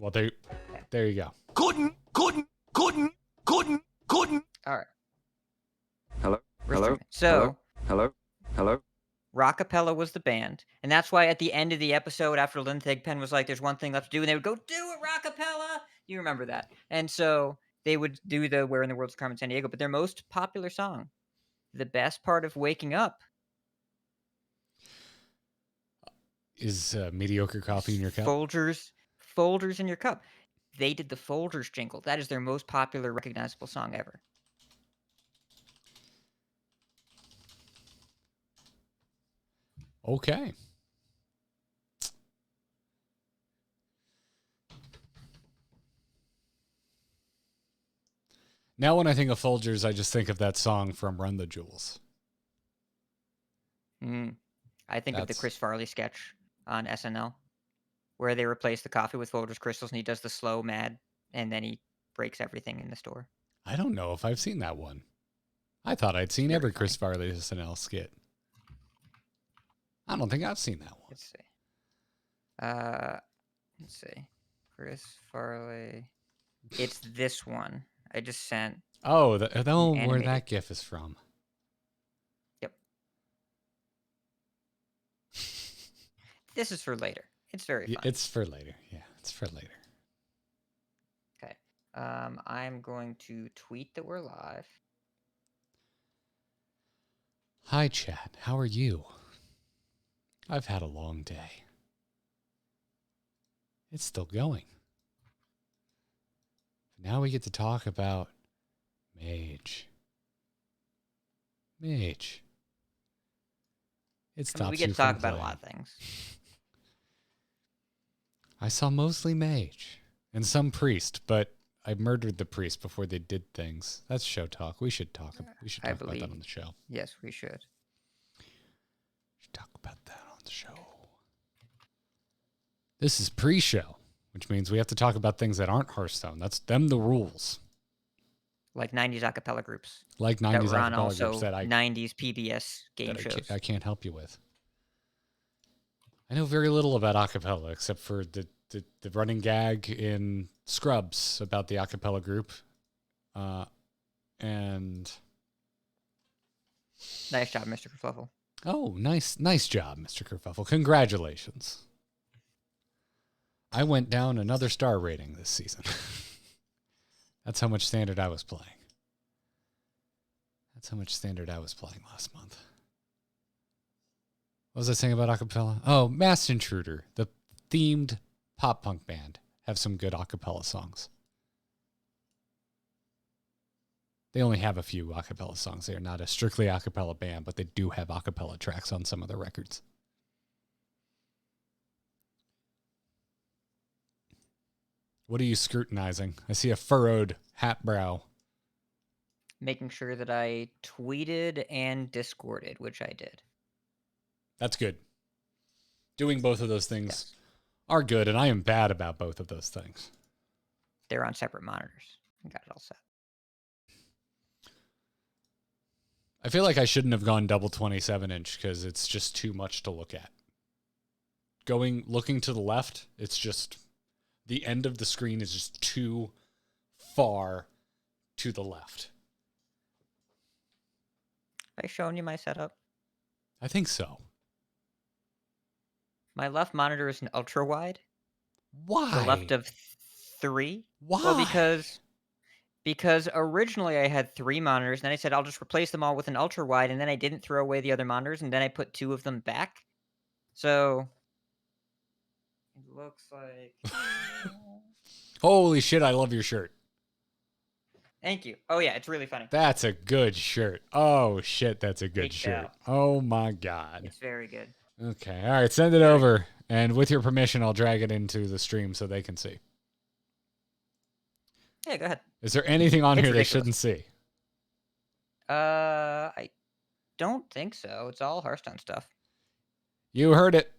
Well, there you go. Couldn't. All right. Hello. So, Hello. Rockapella was the band, and that's why at the end of the episode, after Lynn Thigpen was like, "There's one thing left to do," and they would go, "Do it, Rockapella!" You remember that? And so they would do the "Where in the World's Carmen Sandiego," but their most popular song, "The Best Part of Waking Up," is mediocre coffee in your cup. Folgers in your cup. They did the Folgers jingle. That is their most popular, recognizable song ever. Okay. Now when I think of Folgers, I just think of that song from Run the Jewels. I think of the Chris Farley sketch on SNL where they replace the coffee with Folgers crystals and he does the slow mad and then he breaks everything in the store. I don't know if I've seen that one. I thought I'd seen every Chris Farley SNL skit. I don't think I've seen that one. Let's see. Chris Farley. It's this one. I just sent. Oh, where that GIF is from. Yep. This is for later. It's very fun. It's for later. Yeah, it's for later. Okay. I'm going to tweet that we're live. Hi, chat. How are you? I've had a long day. It's still going. Now we get to talk about Mage. It stops we get you to talk from about a playing. lot of things. I saw mostly Mage and some priest, but I murdered the priest before they did things. That's show talk. We should talk. We should talk about that on the show. Yes, we should. Talk about that on the show. This is pre-show, which means we have to talk about things that aren't Hearthstone. That's them the rules. Like 90s acapella groups. Like 90s acapella groups that 90s PBS game shows. I can't help you with. I know very little about acapella except for the running gag in Scrubs about the acapella group. And nice job, Mr. Kerfuffle. Oh, nice job, Mr. Kerfuffle. Congratulations. I went down another star rating this season. That's how much Standard I was playing. That's how much Standard I was playing last month. What was I saying about acapella? Oh, Masked Intruder, the themed pop punk band, have some good acapella songs. They only have a few acapella songs. They are not a strictly acapella band, but they do have acapella tracks on some of their records. What are you scrutinizing? I see a furrowed hat brow. Making sure that I tweeted and Discorded, which I did. That's good. Doing both of those things are good, and I am bad about both of those things. They're on separate monitors. I got it all set. I feel like I shouldn't have gone double 27-inch because it's just too much to look at. Looking to the left, it's just the end of the screen is just too far to the left. Have I shown you my setup? I think so. My left monitor is an ultra wide. Why? The left of 3. Why? Well, because originally I had 3 monitors, and then I said I'll just replace them all with an ultra wide, and then I didn't throw away the other monitors, and then I put 2 of them back. So it looks like Holy shit, I love your shirt. Thank you. Oh yeah, it's really funny. That's a good shirt. Oh shit, that's a good shirt. Oh my god. It's very good. Okay, all right, send it over, and with your permission, I'll drag it into the stream so they can see. Yeah, go ahead. Is there anything on here ridiculous. they shouldn't see? I don't think so. It's all Hearthstone stuff. You heard it.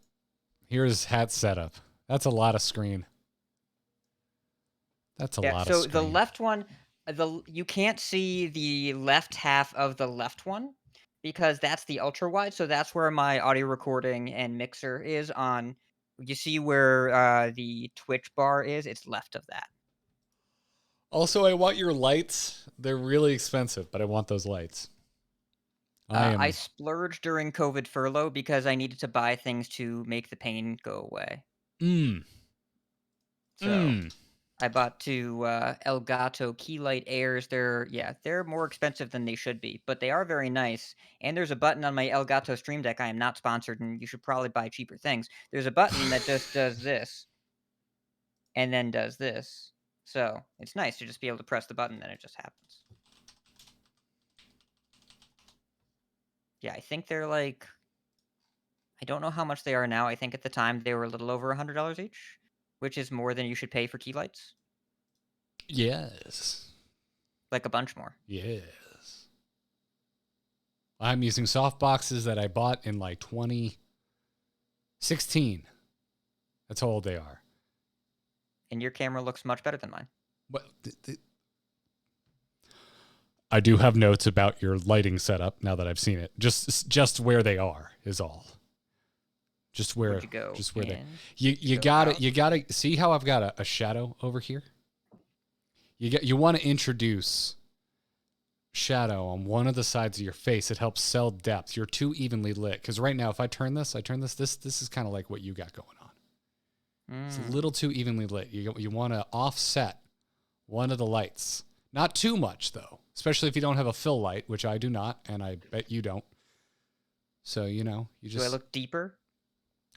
Here's Hat's setup. That's a lot of screen. That's a lot of screen. So the left one, you can't see the left half of the left one because that's the ultra wide. So that's where my audio recording and mixer is on you see where the Twitch bar is? It's left of that. Also, I want your lights. They're really expensive, but I want those lights. I splurged during COVID furlough because I needed to buy things to make the pain go away. So I bought two Elgato Keylight Airs. They're more expensive than they should be, but they are very nice. And there's a button on my Elgato Stream Deck. I am not sponsored, and you should probably buy cheaper things. There's a button that just does this, and then does this. So it's nice to just be able to press the button, and it just happens. Yeah, I think they're like, I don't know how much they are now. I think at the time they were a little over $100 each, which is more than you should pay for key lights. Yes. Like a bunch more. Yes. I'm using soft boxes that I bought in like 2016. That's how old they are. And your camera looks much better than mine. Well, I do have notes about your lighting setup now that I've seen it. Just where they are is all. Just where Where'd you go? Just where In? you got it. You got to see how I've got a shadow over here. You want to introduce shadow on one of the sides of your face. It helps sell depth. You're too evenly lit. Because right now, if I turn this, this is kind of like what you got going on. It's a little too evenly lit. You want to offset one of the lights. Not too much, though. Especially if you don't have a fill light, which I do not, and I bet you don't. So, you just... Do I look deeper?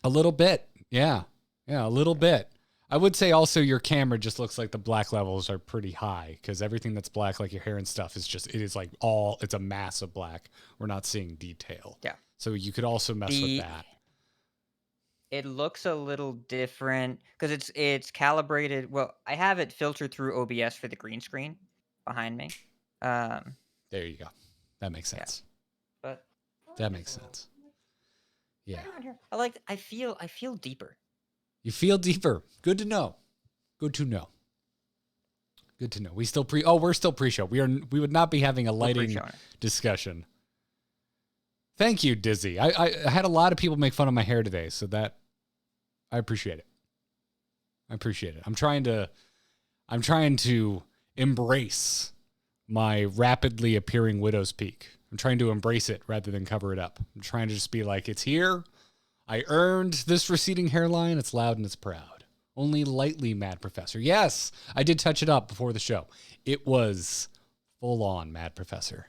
A little bit. Yeah, a little bit. I would say also your camera just looks like the black levels are pretty high because everything that's black, like your hair and stuff, it's a mass of black. We're not seeing detail. Yeah. So you could also mess with that. It looks a little different because it's calibrated. Well, I have it filtered through OBS for the green screen behind me. There you go. That makes sense. Yeah. But that makes sense. Yeah. I feel deeper. You feel deeper. Good to know. Good to know. We're still pre-show. We would not be having a lighting discussion. Thank you, Dizzy. I had a lot of people make fun of my hair today, so that I appreciate it. I'm trying to embrace my rapidly appearing widow's peak. I'm trying to embrace it rather than cover it up. I'm trying to just be like, it's here. I earned this receding hairline. It's loud and it's proud. Only lightly Mad Professor. Yes, I did touch it up before the show. It was full on Mad Professor.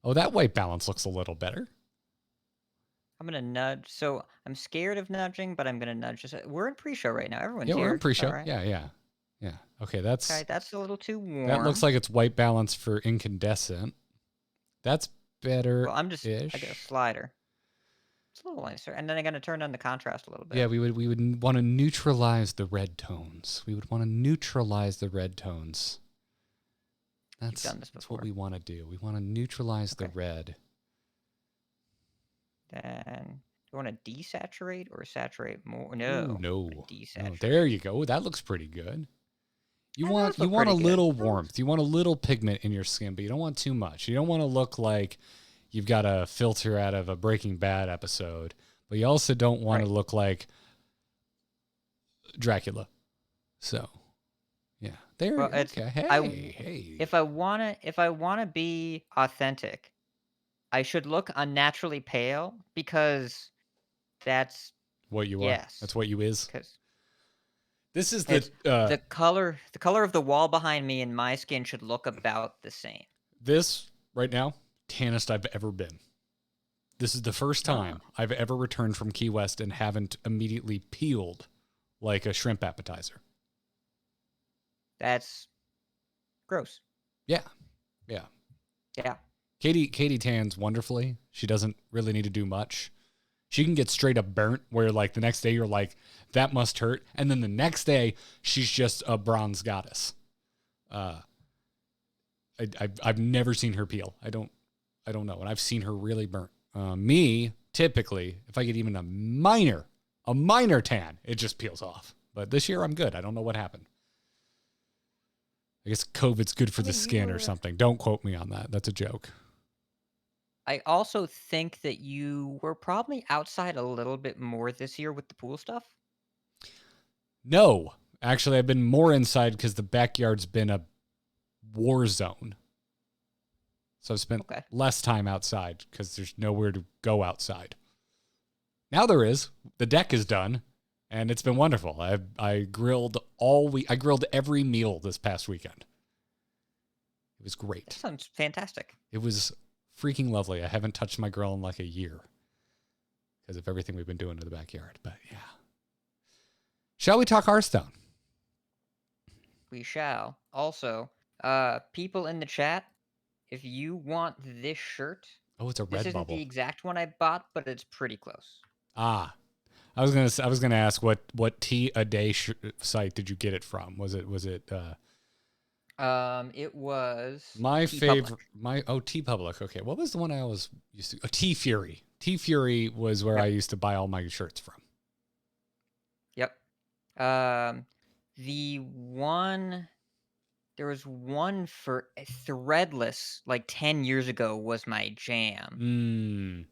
Oh, that white balance looks a little better. I'm going to nudge. So I'm scared of nudging, but I'm going to nudge. We're in pre-show right now. Everyone's here. Yeah, we're in pre-show. Right. Yeah. Okay, that's a little too warm. That looks like it's white balance for incandescent. That's better. Well, I get a slider. It's a little nicer. And then I'm going to turn on the contrast a little bit. Yeah, we would want to neutralize the red tones. That's what we want to do. We want to neutralize the red. Then you want to desaturate or saturate more? No. Desaturate. No. There you go. That looks pretty good. You want a little warmth. You want a little pigment in your skin, but you don't want too much. You don't want to look like you've got a filter out of a Breaking Bad episode, but you also don't want to look like Dracula. So, yeah. Okay. Hey. If I want to be authentic, I should look unnaturally pale because that's what you are. Yes. That's what you is. This is the color of the wall behind me and my skin should look about the same. This right now, tannest I've ever been. This is the first time I've ever returned from Key West and haven't immediately peeled like a shrimp appetizer. That's gross. Yeah. Katie tans wonderfully. She doesn't really need to do much. She can get straight up burnt where like the next day you're like, that must hurt. And then the next day she's just a bronze goddess. I've never seen her peel. I don't know. And I've seen her really burnt. Me, typically, if I get even a minor tan, it just peels off. But this year I'm good. I don't know what happened. I guess COVID's good for the skin or something. Don't quote me on that. That's a joke. I also think that you were probably outside a little bit more this year with the pool stuff. No, actually, I've been more inside because the backyard's been a war zone. So I've spent less time outside because there's nowhere to go outside. Now there is. The deck is done, and it's been wonderful. I grilled I grilled every meal this past weekend. It was great. That sounds fantastic. It was freaking lovely. I haven't touched my grill in like a year because of everything we've been doing in the backyard. But yeah. Shall we talk Hearthstone? We shall. Also, people in the chat, if you want this shirt, it's a this red isn't bubble. the exact one I bought, but it's pretty close. I was gonna ask what tea a day site did you get it from? Was it It was my T favorite Public. T Public. Okay, what was the one I always used to? T Fury. T Fury was where I used to buy all my shirts from. Yep. There was one for Threadless like 10 years ago was my jam.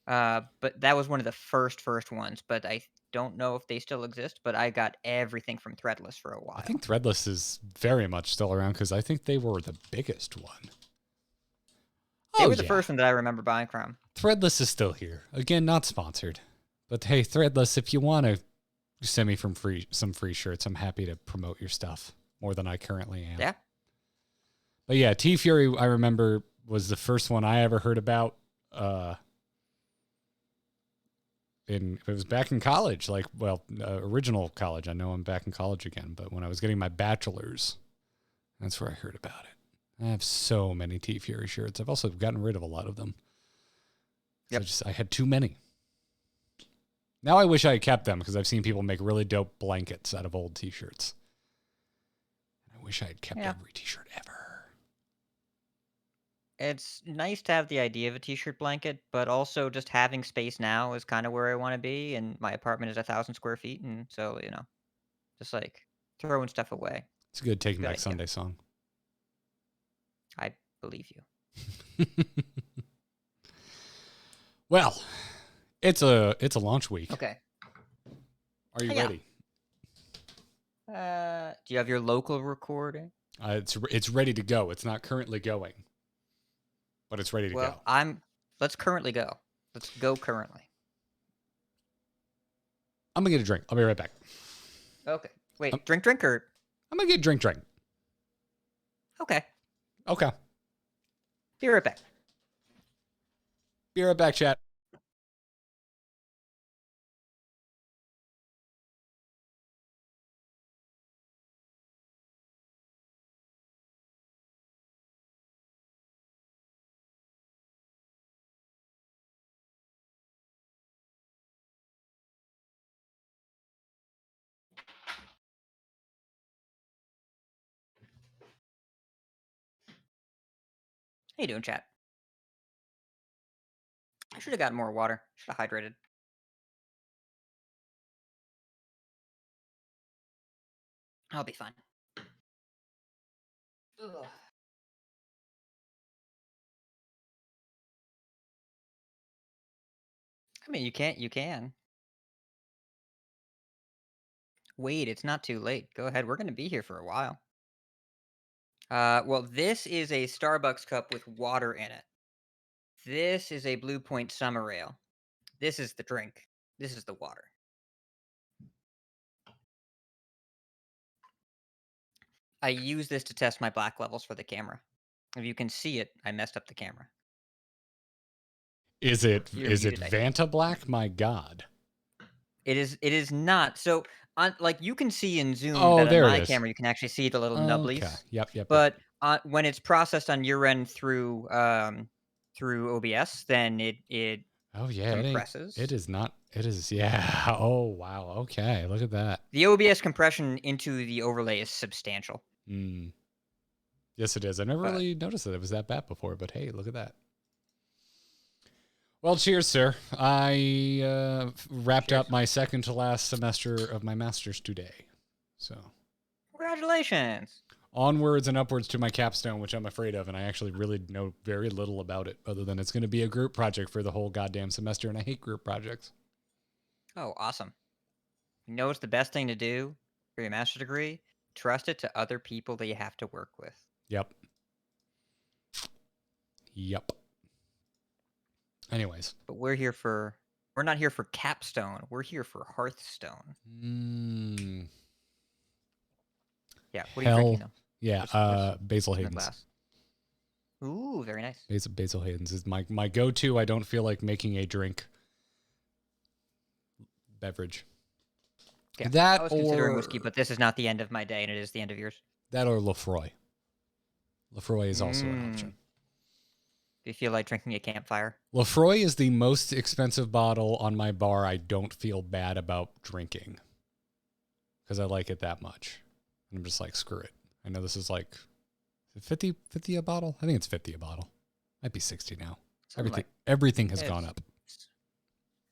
But that was one of the first ones, but I don't know if they still exist, but I got everything from Threadless for a while. I think Threadless is very much still around because I think they were the biggest one. They were the first one that I remember buying from. Threadless is still here. Again, not sponsored. But hey, Threadless, if you want to send me some free shirts, I'm happy to promote your stuff more than I currently am. Yeah. But yeah, T Fury, I remember, was the first one I ever heard about. It was back in college, original college. I know I'm back in college again, but when I was getting my bachelor's, that's where I heard about it. I have so many T Fury shirts. I've also gotten rid of a lot of them. Yep. I had too many. Now I wish I had kept them because I've seen people make really dope blankets out of old T-shirts. I wish I had kept every T-shirt ever. It's nice to have the idea of a T-shirt blanket, but also just having space now is kind of where I want to be. And my apartment is 1,000 square feet, and so just like throwing stuff away. It's a good Taking Back Sunday song. I believe you. Well, it's a launch week. Okay. Are you ready? Do you have your local recording? It's ready to go. It's not currently going, but it's ready to go. Let's currently go. Let's go currently. I'm gonna get a drink. I'll be right back. Okay. Wait, drink or? I'm gonna get a drink. Okay. Be right back. Be right back, chat. How you doing, chat? I should have gotten more water. Should have hydrated. I'll be fine. Ugh. I mean, you can. Wait, it's not too late. Go ahead. We're going to be here for a while. Well, this is a Starbucks cup with water in it. This is a Blue Point Summer Ale. This is the drink. This is the water. I use this to test my black levels for the camera. If you can see it, I messed up the camera. Is it Vanta Black? My God. It is not. So like you can see in Zoom that on my camera, you can actually see the little nubblies. Okay. Yep. But when it's processed on your end through OBS, then it compresses. It is not. It is. Yeah. Oh wow. Okay. Look at that. The OBS compression into the overlay is substantial. Yes, it is. I never really noticed that it was that bad before. But hey, look at that. Well, cheers, sir. I wrapped up my second to last semester of my master's today. So, congratulations. Onwards and upwards to my capstone, which I'm afraid of, and I actually really know very little about it, other than it's going to be a group project for the whole goddamn semester, and I hate group projects. Oh, awesome. You know what's the best thing to do? for your master's degree, trust it to other people that you have to work with. Yep. Yep. Anyways. But we're not here for capstone. We're here for Hearthstone. Yeah. What are you drinking though? Yeah. What's Basil in the Hayden's. glass? Ooh, very nice. Basil Hayden's is my go-to. I don't feel like making a drink beverage. Yeah, That I was considering or whiskey, but this is not the end of my day, and it is the end of yours. that or Lefroy. Lefroy is also an option. Do you feel like drinking a campfire? Lefroy is the most expensive bottle on my bar I don't feel bad about drinking because I like it that much. I'm just like, screw it. I know this is like 50 a bottle. I think it's 50 a bottle. Might be 60 now. Everything has gone up.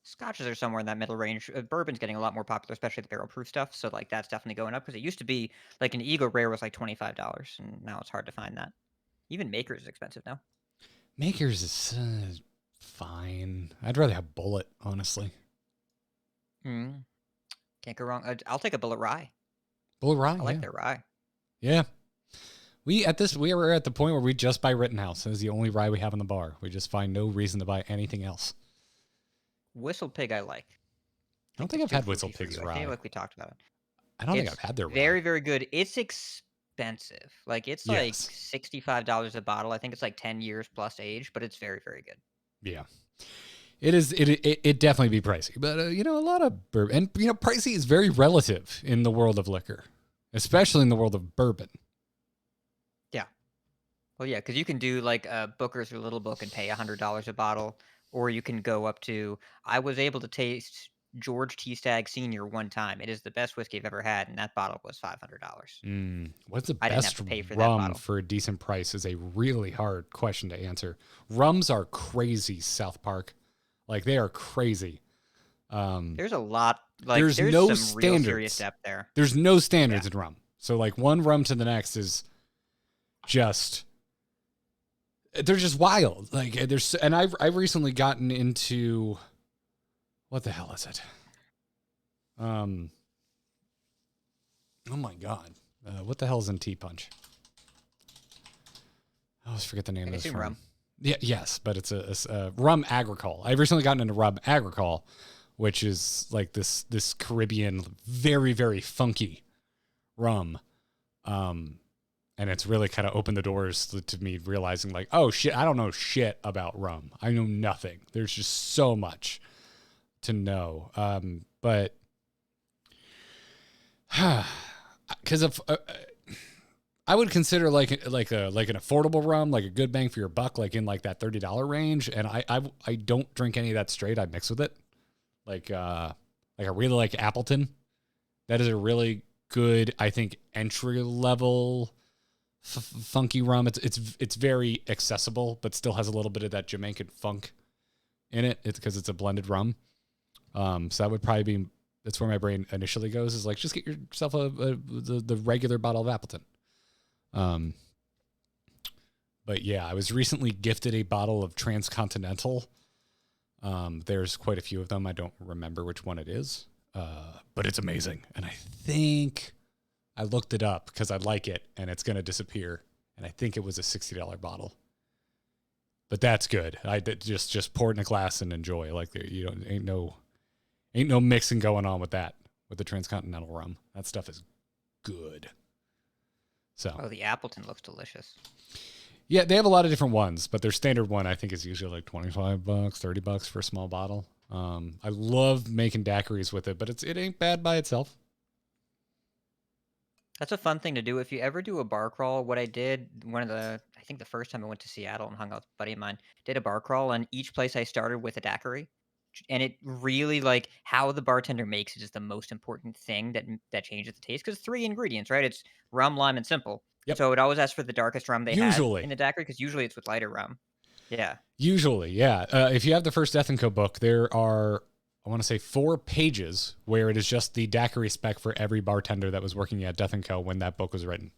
Scotches are somewhere in that middle range. Bourbon's getting a lot more popular, especially the barrel proof stuff. So like that's definitely going up because it used to be like an Eagle Rare was like $25, and now it's hard to find that. Even Maker's is expensive now. Maker's is fine. I'd rather have Bullet, honestly. Can't go wrong. I'll take a Bullet Rye. Bullet Rye, I like their rye. Yeah. We were at the point where we just buy Rittenhouse. It is the only rye we have in the bar. We just find no reason to buy anything else. Whistle Pig I like. I don't think I've had Whistle Pig's rye. I feel like we talked about it. I don't think I've had their rye. Very, very good. It's expensive. Like it's like $65 a bottle. I think it's like 10 years plus age, but it's very, very good. Yeah. It is. It definitely be pricey, but a lot of bourbon, and pricey is very relative in the world of liquor, especially in the world of bourbon. Yeah. Well, yeah, because you can do like Booker's or Little Book and pay $100 a bottle, or you can go up to. I was able to taste George T. Stagg Sr. one time. It is the best whiskey I've ever had, and that bottle was $500. What's the I didn't have best to pay for that rum bottle. for a decent price is a really hard question to answer. Rums are crazy, South Park. Like, they are crazy. There's a lot. Like, there's no some standards. real serious depth there. There's no standards in rum. So, like, one rum to the next is just... They're just wild. Like, and I've recently gotten into... What the hell is it? Oh my God. What the hell is in Tea Punch? I always forget the name of this rum. Yeah, yes, but it's a rum agricole. I've recently gotten into rum agricole, which is like this Caribbean, very, very funky rum. And it's really kind of opened the doors to me realizing like, oh shit, I don't know shit about rum. I know nothing. There's just so much to know. But because of I would consider like an affordable rum, like a good bang for your buck, like in like that $30 range. And I don't drink any of that straight. I mix with it. Like I really like Appleton. That is a really good, I think, entry level funky rum. It's very accessible, but still has a little bit of that Jamaican funk in it. It's because it's a blended rum. So that would probably be, that's where my brain initially goes, is like, just get yourself the regular bottle of Appleton. But yeah, I was recently gifted a bottle of Transcontinental. There's quite a few of them. I don't remember which one it is. But it's amazing. And I think I looked it up because I like it and it's going to disappear. And I think it was a $60 bottle. But that's good. I just pour it in a glass and enjoy. Like, ain't no mixing going on with that, with the Transcontinental rum. That stuff is good. So. Oh, the Appleton looks delicious. Yeah, they have a lot of different ones, but their standard one I think is usually like $25, $30 for a small bottle. I love making daiquiris with it, but it ain't bad by itself. That's a fun thing to do. If you ever do a bar crawl, what I did, I think the first time I went to Seattle and hung out with a buddy of mine, did a bar crawl, and each place I started with a daiquiri. And it really, like, how the bartender makes it is the most important thing that changes the taste. Because 3 ingredients, right? It's rum, lime, and simple. Yep. So it always asks for the darkest rum they had in the daiquiri, because usually it's with lighter rum. Yeah. Usually, yeah. If you have the first Death & Co. book, there are, I want to say, 4 pages where it is just the daiquiri spec for every bartender that was working at Death & Co. when that book was written.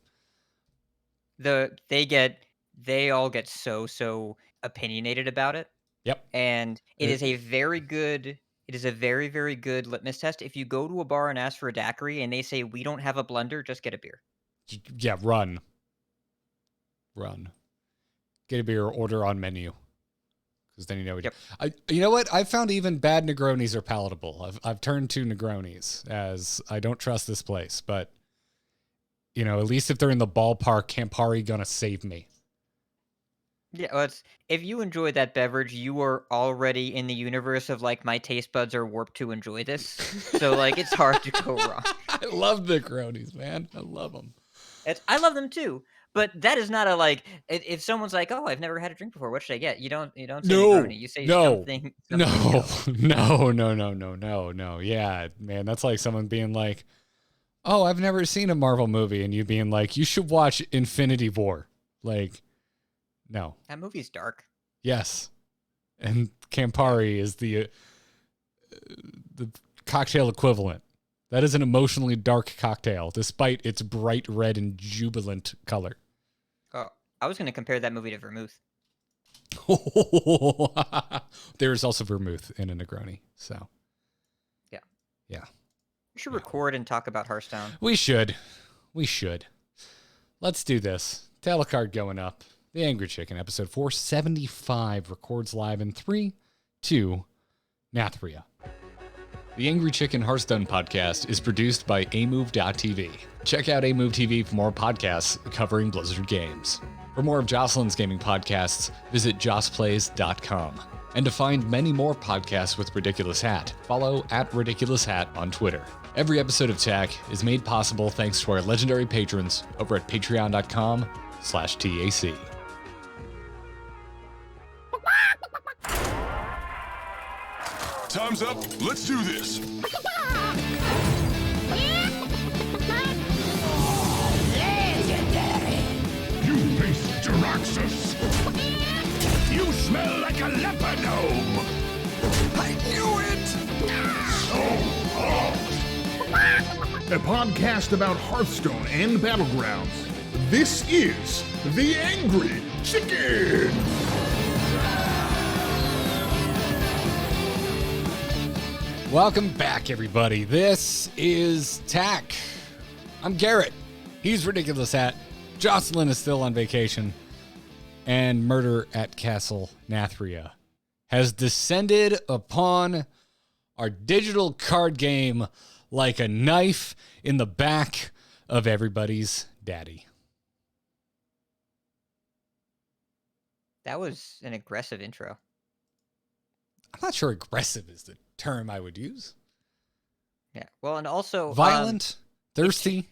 They all get so opinionated about it. Yep. And it is a very good It is a very, very good litmus test. If you go to a bar and ask for a daiquiri and they say, we don't have a blender, just get a beer. Yeah, run. Get a beer or order on menu. Because then you know what you know what? I've found even bad Negronis are palatable. I've turned to Negronis as I don't trust this place. But, you know, at least if they're in the ballpark, Campari gonna save me. Yeah, well, if you enjoy that beverage, you are already in the universe of, like, my taste buds are warped to enjoy this. So, like, it's hard to go wrong. I love Negronis, man. I love them. I love them too, but that is not a, like, if someone's like, "Oh, I've never had a drink before. What should I get?" You don't say Negroni. You say something else. No. Yeah, man, that's like someone being like, "Oh, I've never seen a Marvel movie," and you being like, "You should watch Infinity War." Like, no. That movie's dark. Yes. And Campari is the cocktail equivalent. That is an emotionally dark cocktail, despite its bright red and jubilant color. Oh, I was going to compare that movie to Vermouth. There is also vermouth in a Negroni, so. Yeah. Yeah. We should record and talk about Hearthstone. We should. Let's do this. Tale of card going up. The Angry Chicken, episode 475, records live in 3, 2, Nathria. The Angry Chicken Hearthstone podcast is produced by amove.tv. Check out amove TV for more podcasts covering Blizzard games. For more of Jocelyn's gaming podcasts, visit jossplays.com. And to find many more podcasts with Ridiculous Hat, follow @RidiculousHat on Twitter. Every episode of TAC is made possible thanks to our legendary patrons over at patreon.com/TAC. Time's up. Let's do this. You face Jaraxxus. You smell like a leopard gnome. I knew it. A podcast about Hearthstone and Battlegrounds. This is The Angry Chicken. Welcome back, everybody. This is TAC. I'm Garrett. He's Ridiculous Hat. Jocelyn is still on vacation. And murder at Castle Nathria has descended upon our digital card game like a knife in the back of everybody's daddy. That was an aggressive intro. I'm not sure aggressive is the term I would use. Yeah. Well, and also Violent, thirsty.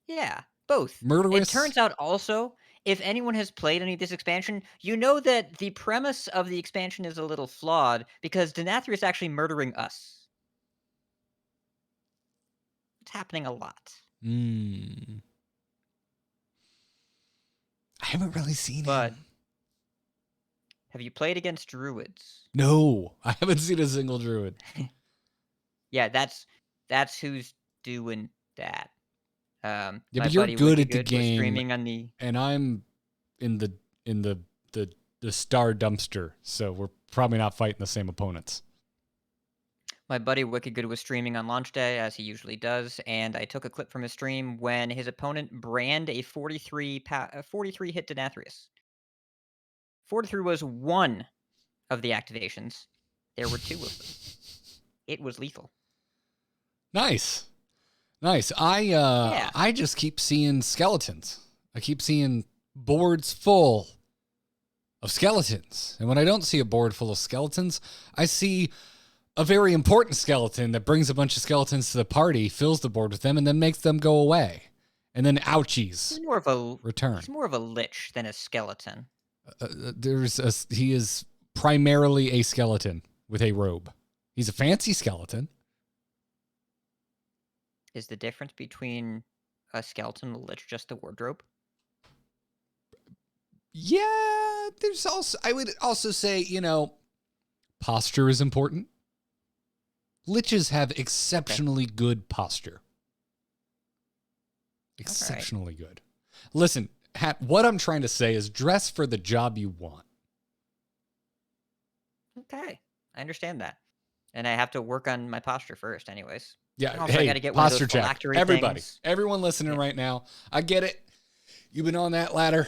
Yeah, both. Murderous. It turns out also, if anyone has played any of this expansion, you know that the premise of the expansion is a little flawed because Denathria is actually murdering us. It's happening a lot. I haven't really seen But him. have you played against druids? No, I haven't seen a single druid. Yeah, that's who's doing that. Yeah, My but you're buddy good Wicked at the Good was game, streaming on the and I'm in the star dumpster, so we're probably not fighting the same opponents. My buddy Wicked Good was streaming on launch day, as he usually does, and I took a clip from his stream when his opponent brand a 43 hit Denathrius. 43 was one of the activations. There were two of them. It was lethal. Nice. I just keep seeing skeletons. I keep seeing boards full of skeletons. And when I don't see a board full of skeletons, I see a very important skeleton that brings a bunch of skeletons to the party, fills the board with them, and then makes them go away. And then ouchies return. He's more of a lich than a skeleton. He is primarily a skeleton with a robe. He's a fancy skeleton. Is the difference between a skeleton and a lich just the wardrobe? Yeah, I would also say, posture is important. Liches have exceptionally good posture. Exceptionally good. Listen, Hat, what I'm trying to say is dress for the job you want. Okay, I understand that. and I have to work on my posture first, anyways. Yeah. And also, I Hey, gotta get one of those posture check. phylactery Everybody, things. everyone listening Yeah. right now, I get it. You've been on that ladder.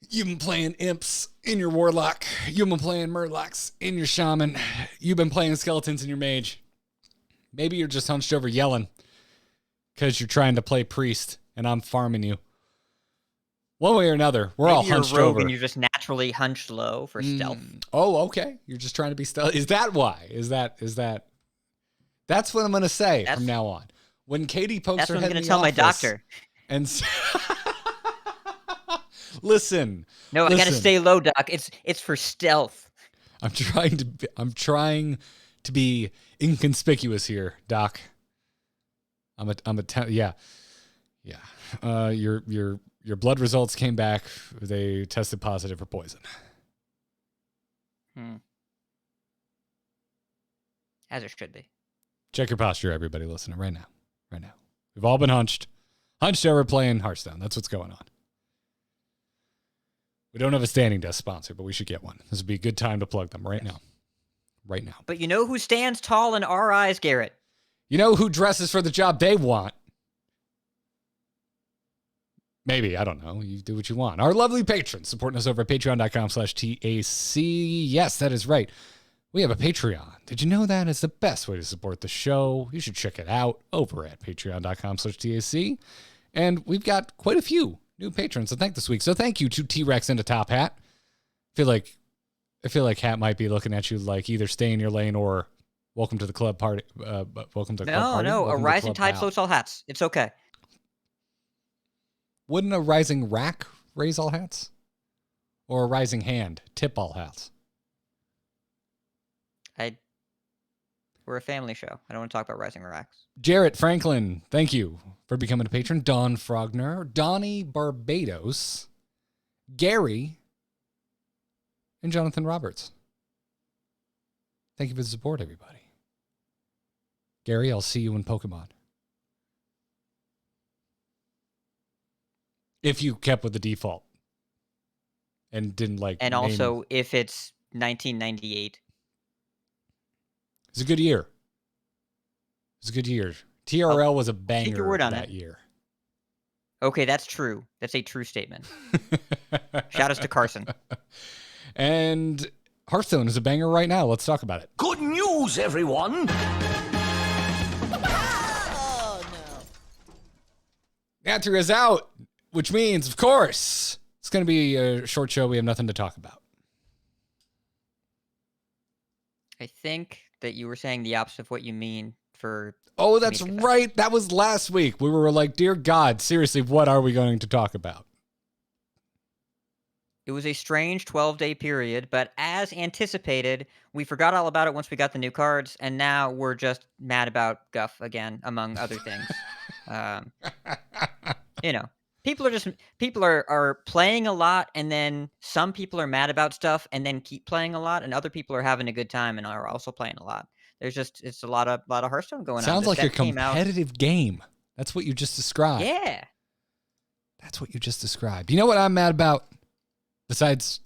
You've been playing imps in your warlock. You've been playing murlocs in your shaman. You've been playing skeletons in your mage. Maybe you're just hunched over yelling because you're trying to play priest and I'm farming you. One way or another, we're all Maybe you're a hunched rogue over. and you're just naturally hunched low for stealth. Oh, okay. You're just trying to be stealth. Is that why? Is that? That's what I'm going to say from now on. When Katie pokes That's her what I'm head gonna in the tell my office doctor. and listen. No, I gotta stay low, Doc. It's for stealth. I'm trying to be inconspicuous here, Doc. Yeah. Your blood results came back. They tested positive for poison. As it should be. Check your posture, everybody listening right now. Right now. We've all been hunched over playing Hearthstone. That's what's going on. We don't have a standing desk sponsor, but we should get one. This would be a good time to plug them right now. Right now. But you know who stands tall in our eyes, Garrett? You know who dresses for the job they want? Maybe, I don't know. You do what you want. Our lovely patrons supporting us over at patreon.com/TAC. Yes, that is right. We have a Patreon. Did you know that is the best way to support the show? You should check it out over at patreon.com/TAC. And we've got quite a few new patrons to thank this week. So thank you to T-Rex and a Top Hat. I feel like Hat might be looking at you like either stay in your lane or welcome to the club party. Welcome to the club party. No, a Welcome to rising Club tide Pal. floats all hats. It's okay. Wouldn't a rising rack raise all hats? Or a rising hand tip all hats? We're a family show. I don't want to talk about rising racks. Jarrett Franklin, thank you for becoming a patron. Don Frogner, Donnie Barbados, Gary, and Jonathan Roberts. Thank you for the support, everybody. Gary, I'll see you in Pokemon. If you kept with the default and didn't And also, if it's 1998. It's a good year. It's a good year. TRL was a banger take your word on that it. year. Okay, that's true. That's a true statement. Shout outs to Carson. And Hearthstone is a banger right now. Let's talk about it. Good news, everyone! Nathria is out, which means, of course, it's going to be a short show. We have nothing to talk about. I think that you were saying the opposite of what you mean for... Oh, that's right. That was last week. We were like, dear God, seriously, what are we going to talk about? It was a strange 12-day period, but as anticipated, we forgot all about it once we got the new cards, and now we're just mad about Guff again, among other things. You know, people are playing a lot, and then some people are mad about stuff and then keep playing a lot, and other people are having a good time and are also playing a lot. It's a lot of Hearthstone going on. Sounds like a set came out- competitive game. That's what you just described. Yeah. That's what you just described. You know what I'm mad about? Besides,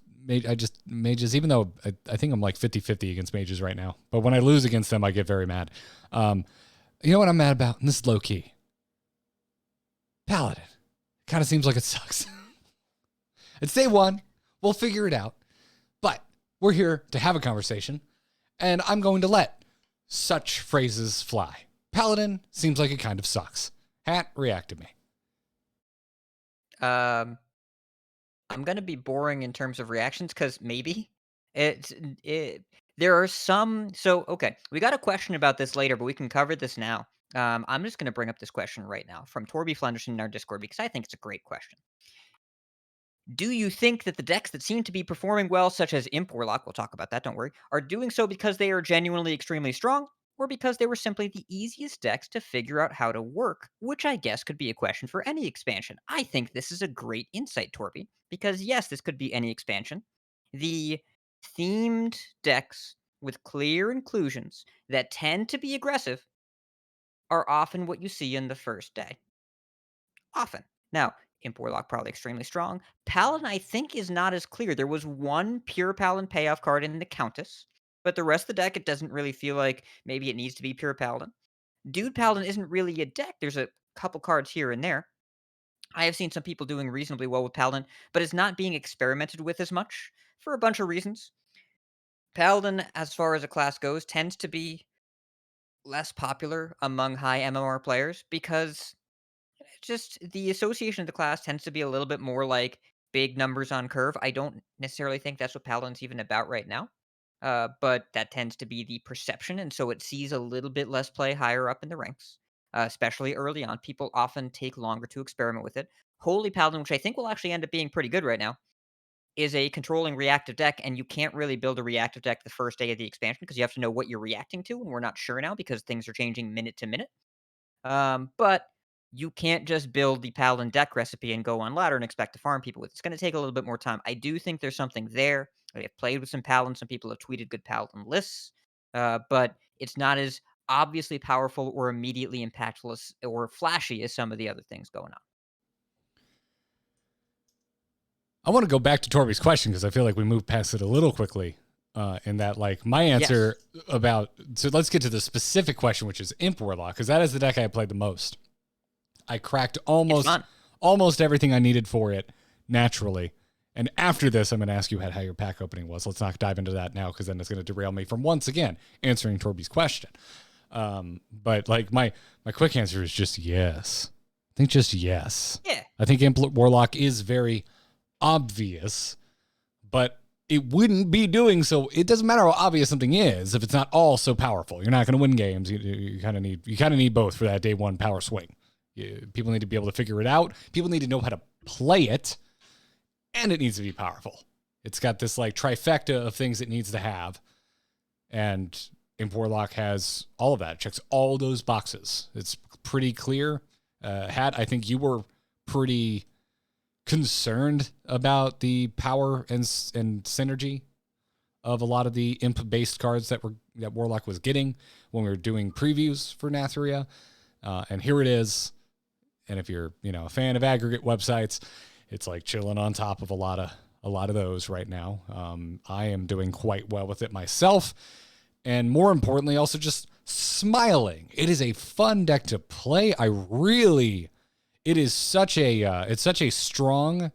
mages, even though I think I'm like 50-50 against mages right now. But when I lose against them, I get very mad. You know what I'm mad about? And this is low key. Paladin. Kind of seems like it sucks. It's day one. We'll figure it out. But we're here to have a conversation. And I'm going to let such phrases fly. Paladin seems like it kind of sucks. Hat, react to me. I'm going to be boring in terms of reactions because maybe there are some. So, okay, we got a question about this later, but we can cover this now. I'm just going to bring up this question right now from Torby Flenderson in our Discord because I think it's a great question. Do you think that the decks that seem to be performing well, such as Imp Warlock, we'll talk about that, don't worry, are doing so because they are genuinely extremely strong, or because they were simply the easiest decks to figure out how to work, which I guess could be a question for any expansion? I think this is a great insight, Torby, because yes, this could be any expansion. The themed decks with clear inclusions that tend to be aggressive are often what you see in the first day. Often. Now, Imp Warlock probably extremely strong. Paladin, I think, is not as clear. There was one pure Paladin payoff card in the Countess. But the rest of the deck, it doesn't really feel like maybe it needs to be pure Paladin. Dude Paladin isn't really a deck. There's a couple cards here and there. I have seen some people doing reasonably well with Paladin, but it's not being experimented with as much for a bunch of reasons. Paladin, as far as a class goes, tends to be less popular among high MMR players because just the association of the class tends to be a little bit more like big numbers on curve. I don't necessarily think that's what Paladin's even about right now. But that tends to be the perception, and so it sees a little bit less play higher up in the ranks, especially early on. People often take longer to experiment with it. Holy Paladin, which I think will actually end up being pretty good right now, is a controlling reactive deck, and you can't really build a reactive deck the first day of the expansion because you have to know what you're reacting to, and we're not sure now because things are changing minute to minute. But you can't just build the Paladin deck recipe and go on ladder and expect to farm people with it. It's going to take a little bit more time. I do think there's something there. I have played with some Paladins. Some people have tweeted good Paladin lists, but it's not as obviously powerful or immediately impactful or flashy as some of the other things going on. I want to go back to Torby's question because I feel like we moved past it a little quickly. In that, like, my answer about, so let's get to the specific question, which is Imp Warlock, because that is the deck I played the most. I cracked almost everything I needed for it naturally. And after this, I'm going to ask you how your pack opening was. Let's not dive into that now because then it's going to derail me from once again answering Torby's question. But like my quick answer is just yes. I think just yes. Yeah. I think Imp Warlock is very obvious, but it wouldn't be doing so. It doesn't matter how obvious something is if it's not all so powerful. You're not going to win games. You kind of need both for that day one power swing. People need to be able to figure it out. People need to know how to play it, and it needs to be powerful. It's got this like trifecta of things it needs to have, and Imp Warlock has all of that. It checks all those boxes. It's pretty clear. Hat, I think you were pretty concerned about the power and synergy of a lot of the imp-based cards that Warlock was getting when we were doing previews for Nathria. And here it is. And if you're, a fan of aggregate websites, it's like chilling on top of a lot of those right now. I am doing quite well with it myself. And more importantly, also just smiling. It is a fun deck to play. It is such a strong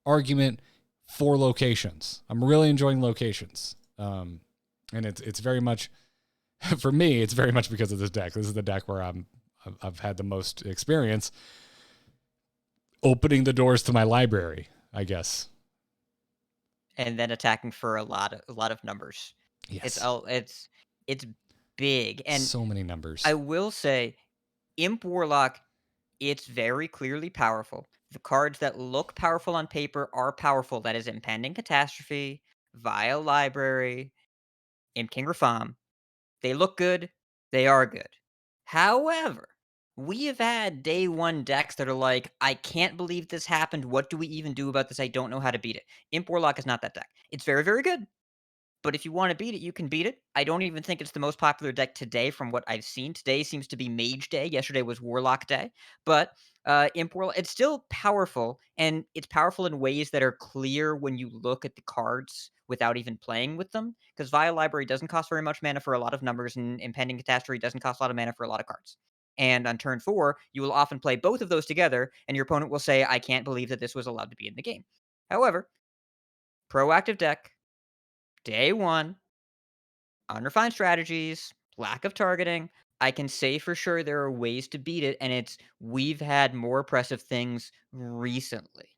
argument for locations. I'm really enjoying locations. And it's very much, for me, it's very much because of this deck. This is the deck where I've had the most experience opening the doors to my library, I guess. And then attacking for a lot of numbers. Yes. It's big. And so many numbers. I will say, Imp Warlock, it's very clearly powerful. The cards that look powerful on paper are powerful. That is Impending Catastrophe, Vile Library, Imp King Rafam. They look good. They are good. However, we have had day one decks that are like, I can't believe this happened. What do we even do about this? I don't know how to beat it. Imp Warlock is not that deck. It's very, very good. But if you want to beat it, you can beat it. I don't even think it's the most popular deck today from what I've seen. Today seems to be Mage Day. Yesterday was Warlock Day. But Imp Warlock, it's still powerful, and it's powerful in ways that are clear when you look at the cards without even playing with them. Because Vile Library doesn't cost very much mana for a lot of numbers, and Impending Catastrophe doesn't cost a lot of mana for a lot of cards. And on turn 4, you will often play both of those together, and your opponent will say, I can't believe that this was allowed to be in the game. However, proactive deck, day one, unrefined strategies, lack of targeting. I can say for sure there are ways to beat it, and we've had more impressive things recently.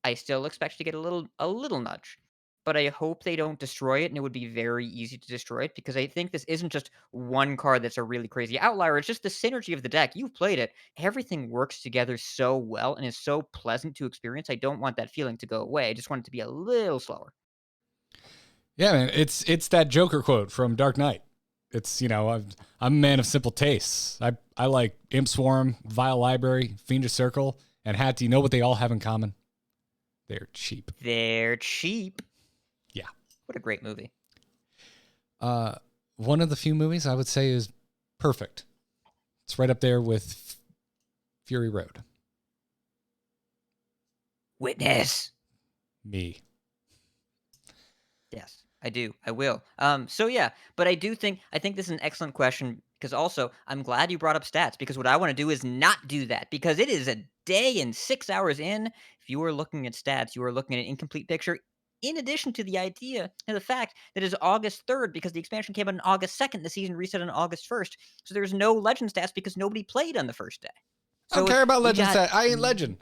I still expect to get a little nudge, but I hope they don't destroy it, and it would be very easy to destroy it because I think this isn't just one card that's a really crazy outlier. It's just the synergy of the deck. You've played it. Everything works together so well and is so pleasant to experience. I don't want that feeling to go away. I just want it to be a little slower. Yeah, man, it's that Joker quote from Dark Knight. It's, I'm a man of simple tastes. I like Imp Swarm, Vile Library, Fiendish Circle, and Hat. Do you know what they all have in common? They're cheap. They're cheap. Yeah. What a great movie. One of the few movies I would say is perfect. It's right up there with Fury Road. Witness. Me. Yes. I do. I will. So yeah, but I think this is an excellent question because also I'm glad you brought up stats because what I want to do is not do that because it is a day and 6 hours in. If you are looking at stats, you are looking at an incomplete picture. In addition to the idea and the fact that it is August 3rd because the expansion came out on August 2nd, the season reset on August 1st. So there's no legend stats because nobody played on the first day. I don't So care about we Legend got stat. I ain't Legend.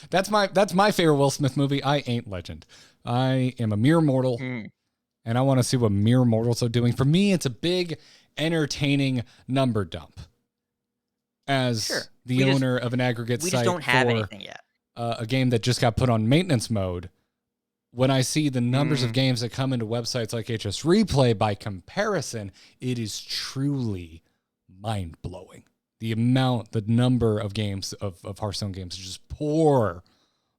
That's my favorite Will Smith movie. I ain't Legend. I am a mere mortal, Mm, and I want to see what mere mortals are doing. For me, it's a big, entertaining number dump. sure. As the owner of an aggregate We just site don't have for anything yet. a game that just got put on maintenance mode, when I see the numbers of games that come into websites like HS Replay by comparison, it is truly mind-blowing. The number of games, of Hearthstone games just pour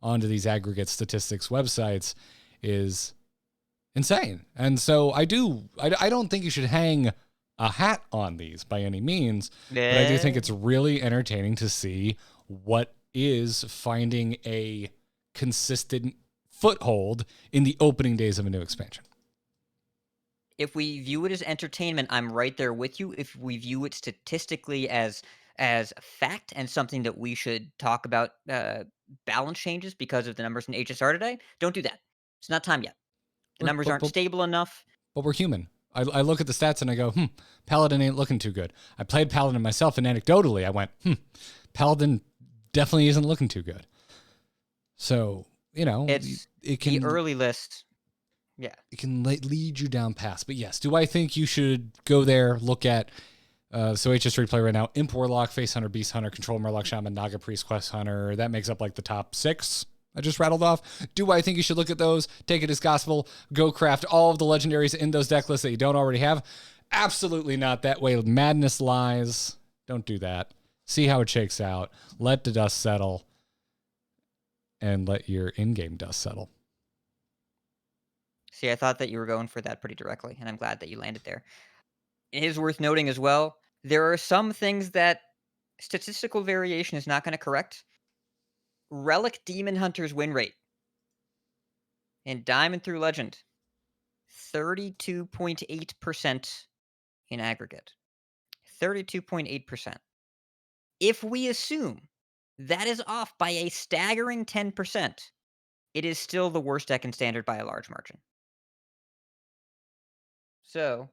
onto these aggregate statistics websites is insane. And so I don't think you should hang a hat on these by any means, but I do think it's really entertaining to see what is finding a consistent foothold in the opening days of a new expansion. If we view it as entertainment, I'm right there with you. If we view it statistically as fact and something that we should talk about balance changes because of the numbers in HSR today, don't do that. It's not time yet. The numbers aren't stable enough. But we're human. I look at the stats and I go, Paladin ain't looking too good. I played Paladin myself, and anecdotally I went, Paladin definitely isn't looking too good. So, It's it can the early list. Yeah. It can lead you down paths. But yes, do I think you should go there, look at so HS Replay right now, Imp Warlock, Face Hunter, Beast Hunter, Control Murloc Shaman, Naga Priest, Quest Hunter. That makes up like the top 6 I just rattled off. Do I think you should look at those, take it as gospel, go craft all of the legendaries in those deck lists that you don't already have? Absolutely not. That way madness lies. Don't do that. See how it shakes out. Let the dust settle. And let your in-game dust settle. See, I thought that you were going for that pretty directly, and I'm glad that you landed there. It is worth noting as well, there are some things that statistical variation is not going to correct. Relic Demon Hunter's win rate in Diamond through Legend, 32.8% in aggregate. 32.8%. If we assume that is off by a staggering 10%, it is still the worst deck in Standard by a large margin. So,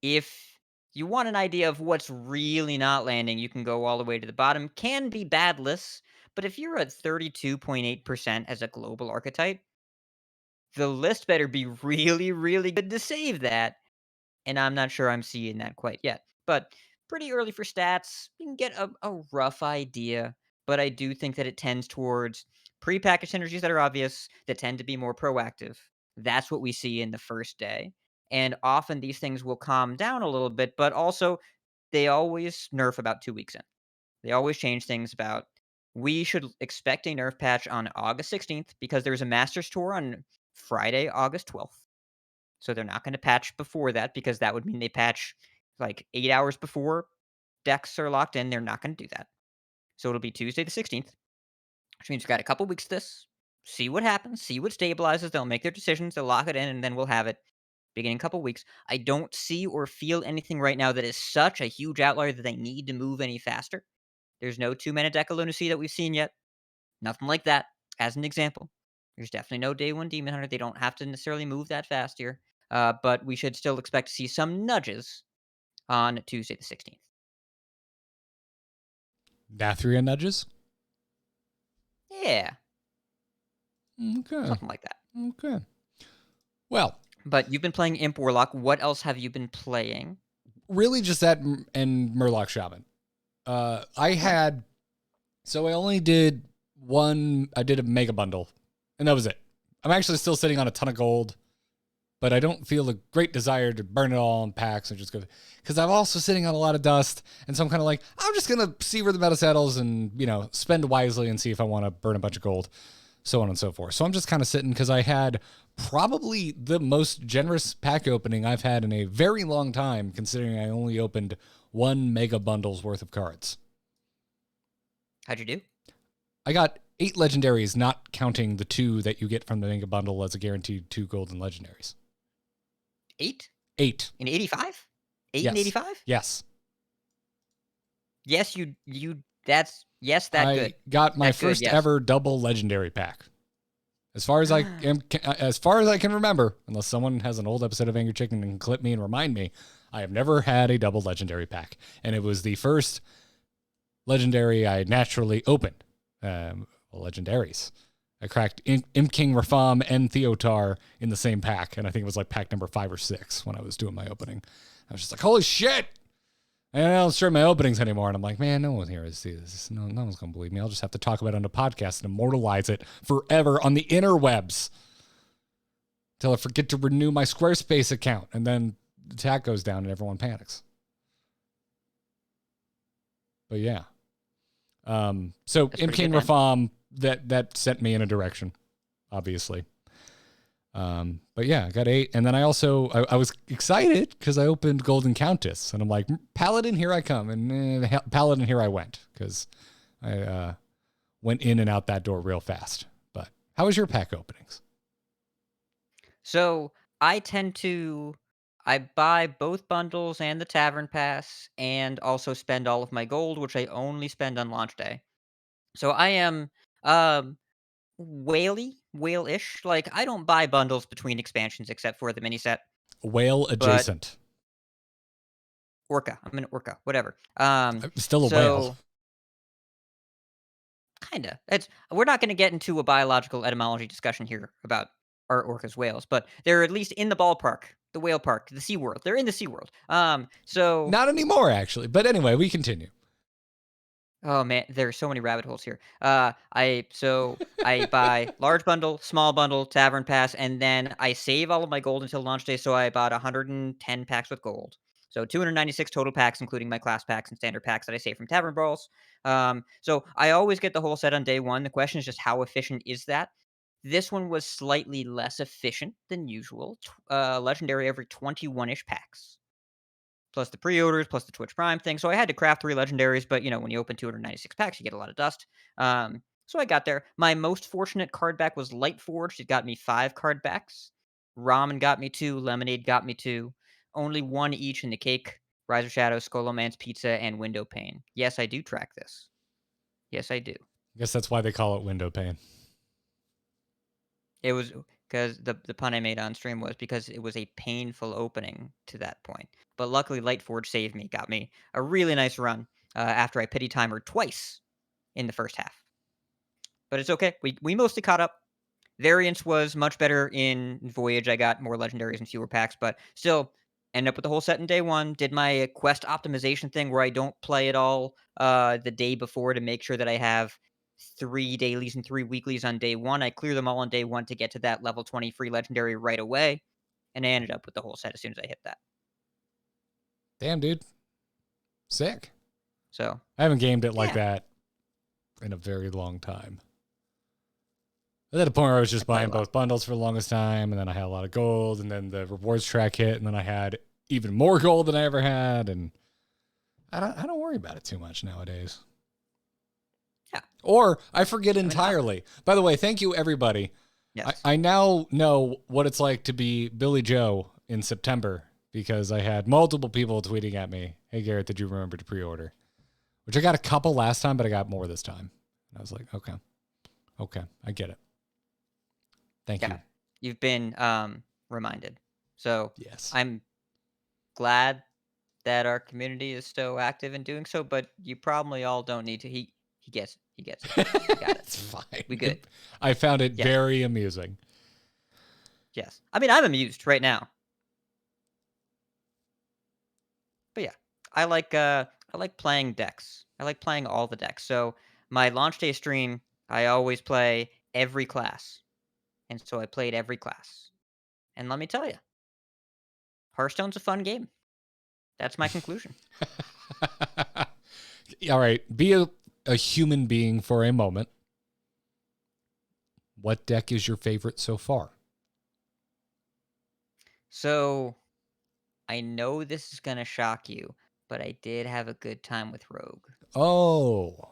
if you want an idea of what's really not landing, you can go all the way to the bottom. Can be bad lists, but if you're at 32.8% as a global archetype, the list better be really, really good to save that. And I'm not sure I'm seeing that quite yet. But pretty early for stats. You can get a rough idea, but I do think that it tends towards prepackaged synergies that are obvious, that tend to be more proactive. That's what we see in the first day. And often these things will calm down a little bit, but also they always nerf about 2 weeks in. They always change things about. We should expect a nerf patch on August 16th because there's a Masters Tour on Friday, August 12th. So they're not going to patch before that because that would mean they patch like 8 hours before decks are locked in. They're not going to do that. So it'll be Tuesday the 16th, which means we've got a couple weeks to this. See what happens, see what stabilizes. They'll make their decisions, they'll lock it in, and then we'll have it beginning a couple weeks. I don't see or feel anything right now that is such a huge outlier that they need to move any faster. There's no 2-mana deck of Lunacy that we've seen yet. Nothing like that, as an example. There's definitely no day 1 Demon Hunter. They don't have to necessarily move that fast here. But we should still expect to see some nudges on Tuesday the 16th. Nathria nudges? Yeah. Okay. Something like that. Okay. Well. But you've been playing Imp Warlock. What else have you been playing? Really just that and Murloc Shaman. I only did I did a mega bundle, and that was it. I'm actually still sitting on a ton of gold, but I don't feel a great desire to burn it all in packs and just go, because I'm also sitting on a lot of dust, and so I'm kind of like, I'm just going to see where the meta settles and, spend wisely and see if I want to burn a bunch of gold, so on and so forth. So I'm just kind of sitting because I had probably the most generous pack opening I've had in a very long time, considering I only opened 1 mega bundle's worth of cards. How'd you do? I got 8 legendaries, not counting the 2 that you get from the mega bundle as a guaranteed 2 golden legendaries. 8 8. in 85. 8 in Yes. 85. Yes. Yes, you. That's yes. That I good. got my That good, first yes. ever double legendary pack. As far as I can remember, unless someone has an old episode of Angry Chicken and can clip me and remind me, I have never had a double legendary pack, and it was the first legendary I naturally opened. Legendaries. I cracked Imp King, Rafam, and Theotar in the same pack, and I think it was like pack number 5 or 6 when I was doing my opening. I was just like, holy shit! And I don't share my openings anymore. And I'm like, man, no one here is see this. No one's going to believe me. I'll just have to talk about it on a podcast and immortalize it forever on the interwebs until I forget to renew my Squarespace account. And then the tag goes down and everyone panics. But yeah. So Imp King Rafam, that sent me in a direction, obviously. But yeah, I got 8. And then I also, I was excited because I opened Golden Countess and I'm like, Paladin, here I come. And Paladin, here I went. Because I went in and out that door real fast. But how was your pack openings? So I buy both bundles and the Tavern Pass and also spend all of my gold, which I only spend on launch day. So I am, um, whale-ish. Like, I don't buy bundles between expansions except for the mini set. Whale But adjacent. Orca. I'm an Orca. Whatever. I'm still a So whale. kinda. We're not gonna get into a biological etymology discussion here about are orcas whales, but they're at least in the ballpark, the whale park, the SeaWorld. They're in the SeaWorld. So Not anymore, actually. But anyway, we continue. oh man, there are so many rabbit holes here. I buy large bundle, small bundle, Tavern Pass, and then I save all of my gold until launch day. So I bought 110 packs with gold. So 296 total packs, including my class packs and standard packs that I save from Tavern Brawls. So I always get the whole set on day one. The question is just how efficient is that? This one was slightly less efficient than usual. Legendary every 21-ish packs plus the pre-orders, plus the Twitch Prime thing. So I had to craft 3 legendaries, but when you open 296 packs, you get a lot of dust. So I got there. My most fortunate card back was Light Forged. It got me 5 card backs. Ramen got me 2. Lemonade got me 2. Only 1 each in the cake. Rise of Shadows, Skoloman's Pizza, and Window Pane. Yes, I do track this. Yes, I do. I guess that's why they call it window pane. It was because the pun I made on stream was because it was a painful opening to that point. But luckily, Lightforge saved me, got me a really nice run after I pity timered twice in the first half. But it's okay. We mostly caught up. Variance was much better in Voyage. I got more legendaries and fewer packs, but still ended up with the whole set in day one. Did my quest optimization thing where I don't play it all the day before to make sure that I have 3 dailies and 3 weeklies on day one. I clear them all on day one to get to that level 20 free legendary right away. And I ended up with the whole set as soon as I hit that. Damn, dude. Sick. So I haven't gamed it like that in a very long time. I was at a point where I was just buying both bundles for the longest time, and then I had a lot of gold, and then the rewards track hit, and then I had even more gold than I ever had, and I don't worry about it too much nowadays. Yeah. Or I forget entirely. By the way, thank you, everybody. Yes. I now know what it's like to be Billy Joe in September because I had multiple people tweeting at me, hey, Garrett, did you remember to pre-order? Which I got a couple last time, but I got more this time. And I was like, okay, I get it. Thank you. You've been reminded. So yes, I'm glad that our community is so active in doing so, but you probably all don't need to. He gets it. He gets it. He got it. It's fine. We good. I found it very amusing. Yes. I mean, I'm amused right now. But yeah, I like playing decks. I like playing all the decks. So my launch day stream, I always play every class. And so I played every class. And let me tell you, Hearthstone's a fun game. That's my conclusion. All right. Be a human being for a moment. What deck is your favorite so far? So I know this is going to shock you, but I did have a good time with Rogue. Oh.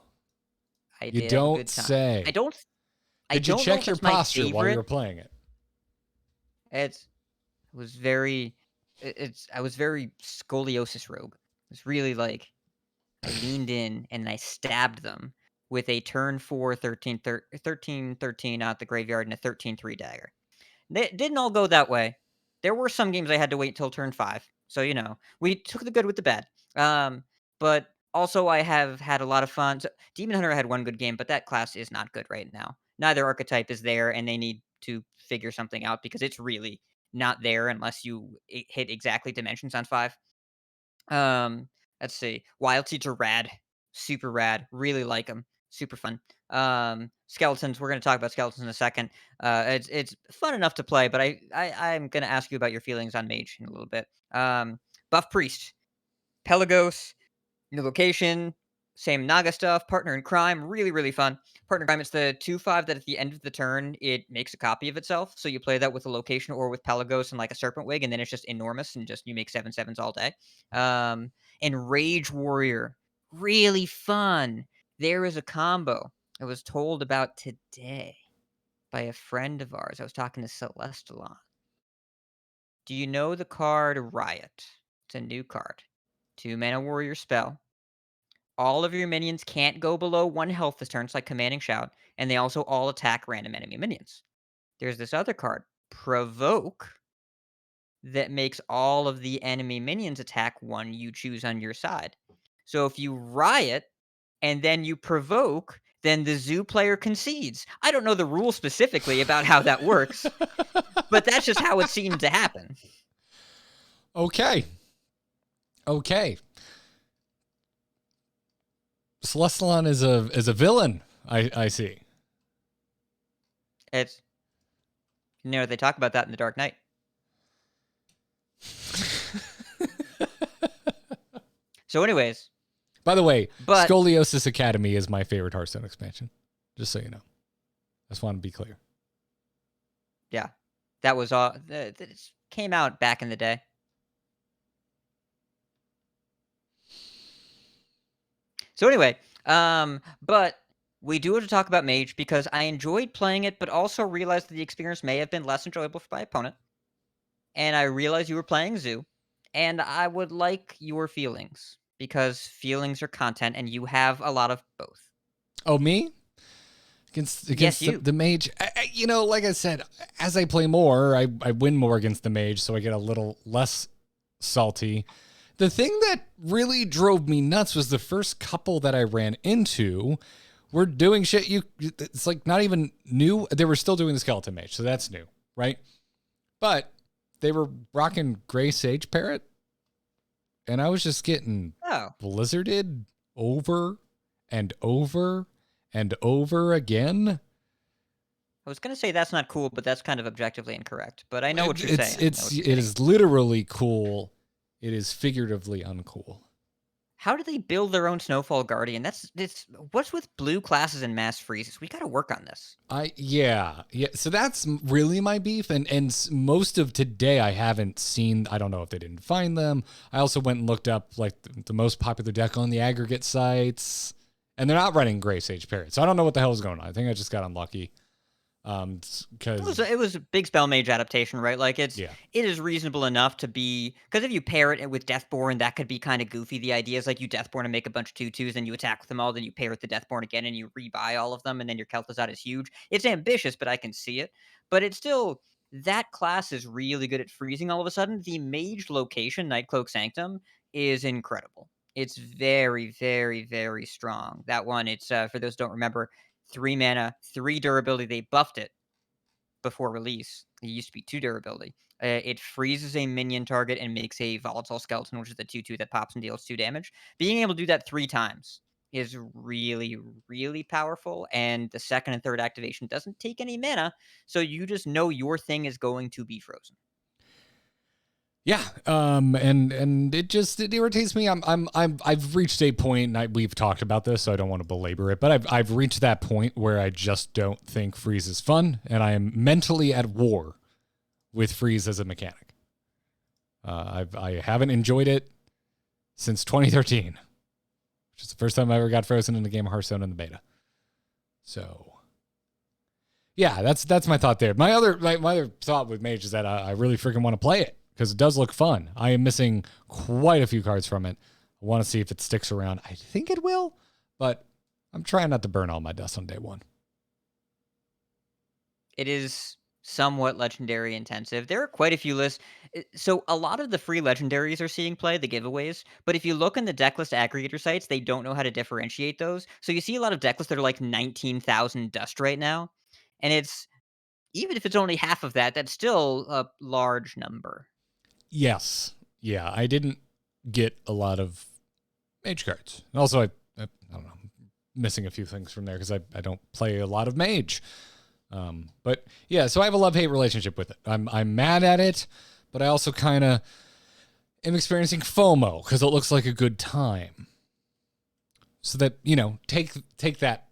You don't say. I don't. Did you check your posture while you were playing it? It was very, I was very scoliosis rogue. It's really like I leaned in and I stabbed them with a turn 4 13 out the graveyard and a 13-3 dagger. It didn't all go that way. There were some games I had to wait till turn 5. So, we took the good with the bad. But also I have had a lot of fun. So, Demon Hunter had one good game, but that class is not good right now. Neither archetype is there, and they need to figure something out because it's really not there unless you hit exactly dimensions on 5. Um, let's see. Wild Seeds are rad. Super rad. Really like them. Super fun. Skeletons. We're going to talk about skeletons in a second. It's fun enough to play, but I'm going to ask you about your feelings on Mage in a little bit. Buff Priest. Pelagos. New location. Same Naga stuff. Partner in Crime. Really, really fun. Partner in Crime. It's the 2/5 that at the end of the turn, it makes a copy of itself. So you play that with a location or with Pelagos and like a Serpent Wig, and then it's just enormous and just you make 7/7s all day. And Rage Warrior. Really fun. There is a combo I was told about today by a friend of ours. I was talking to Celestalon. Do you know the card Riot? It's a new card. 2-mana warrior spell. All of your minions can't go below 1 health this turn. It's like Commanding Shout. And they also all attack random enemy minions. There's this other card, Provoke, that makes all of the enemy minions attack one you choose on your side. So if you Riot and then you Provoke, then the Zoo player concedes. I don't know the rule specifically about how that works, but that's just how it seemed to happen. Okay. Celestalon is a villain. I see. It's they talk about that in The Dark Knight. So anyways. By the way, Scoliosis Academy is my favorite Hearthstone expansion. Just so you know. I just want to be clear. Yeah. That was all. It came out back in the day. So anyway, but we do have to talk about Mage because I enjoyed playing it, but also realized that the experience may have been less enjoyable for my opponent. And I realized you were playing Zoo, and I would like your feelings because feelings are content, and you have a lot of both. Oh, me? Against the Mage, like I said, as I play more, I win more against the Mage, so I get a little less salty. The thing that really drove me nuts was the first couple that I ran into were doing shit. It's like not even new. They were still doing the Skeleton Mage, so that's new, right? But they were rocking Gray Sage Parrot, and I was just getting blizzarded over and over and over again. I was going to say that's not cool, but that's kind of objectively incorrect. But I know what you're saying. It is literally cool. It is figuratively uncool. How do they build their own Snowfall Guardian? What's with blue classes and mass freezes? We got to work on this. Yeah. So that's really my beef. And most of today I haven't seen. I don't know if they didn't find them. I also went and looked up like the most popular deck on the aggregate sites, and they're not running Gray Sage Parrot. So I don't know what the hell is going on. I think I just got unlucky. Because it was a big spell mage adaptation, right? Like it is reasonable enough to be, because if you pair it with Deathborn, that could be kind of goofy. The idea is like you Deathborn and make a bunch of 2/2s, and you attack with them all, then you pair with the Deathborn again and you rebuy all of them, and then your Kel'Thuzad is huge. It's ambitious, but I can see it. But it's still, that class is really good at freezing all of a sudden. The mage location, Nightcloak Sanctum, is incredible. It's very, very, very strong. That one, it's for those who don't remember, 3 mana, 3 durability. They buffed it before release. It used to be 2 durability. It freezes a minion target and makes a volatile skeleton, which is the 2/2 that pops and deals 2 damage. Being able to do that 3 times is really, really powerful. And the second and third activation doesn't take any mana, so you just know your thing is going to be frozen. Yeah, and it irritates me. I've reached a point, and we've talked about this, so I don't want to belabor it, but I've reached that point where I just don't think freeze is fun, and I am mentally at war with freeze as a mechanic. I haven't enjoyed it since 2013, which is the first time I ever got frozen in the game of Hearthstone in the beta. So, yeah, that's my thought there. My other thought with Mage is that I really freaking want to play it. because it does look fun. I am missing quite a few cards from it. I want to see if it sticks around. I think it will, but I'm trying not to burn all my dust on day one. It is somewhat legendary intensive. There are quite a few lists. So a lot of the free legendaries are seeing play, the giveaways. But if you look in the decklist aggregator sites, they don't know how to differentiate those. So you see a lot of decklists that are like 19,000 dust right now. And it's, even if it's only half of that, that's still a large number. Yes. Yeah, I didn't get a lot of mage cards. And also, I don't know, missing a few things from there because I don't play a lot of mage. But yeah, so I have a love-hate relationship with it. I'm mad at it, but I also kind of am experiencing FOMO because it looks like a good time. So that, you know, take that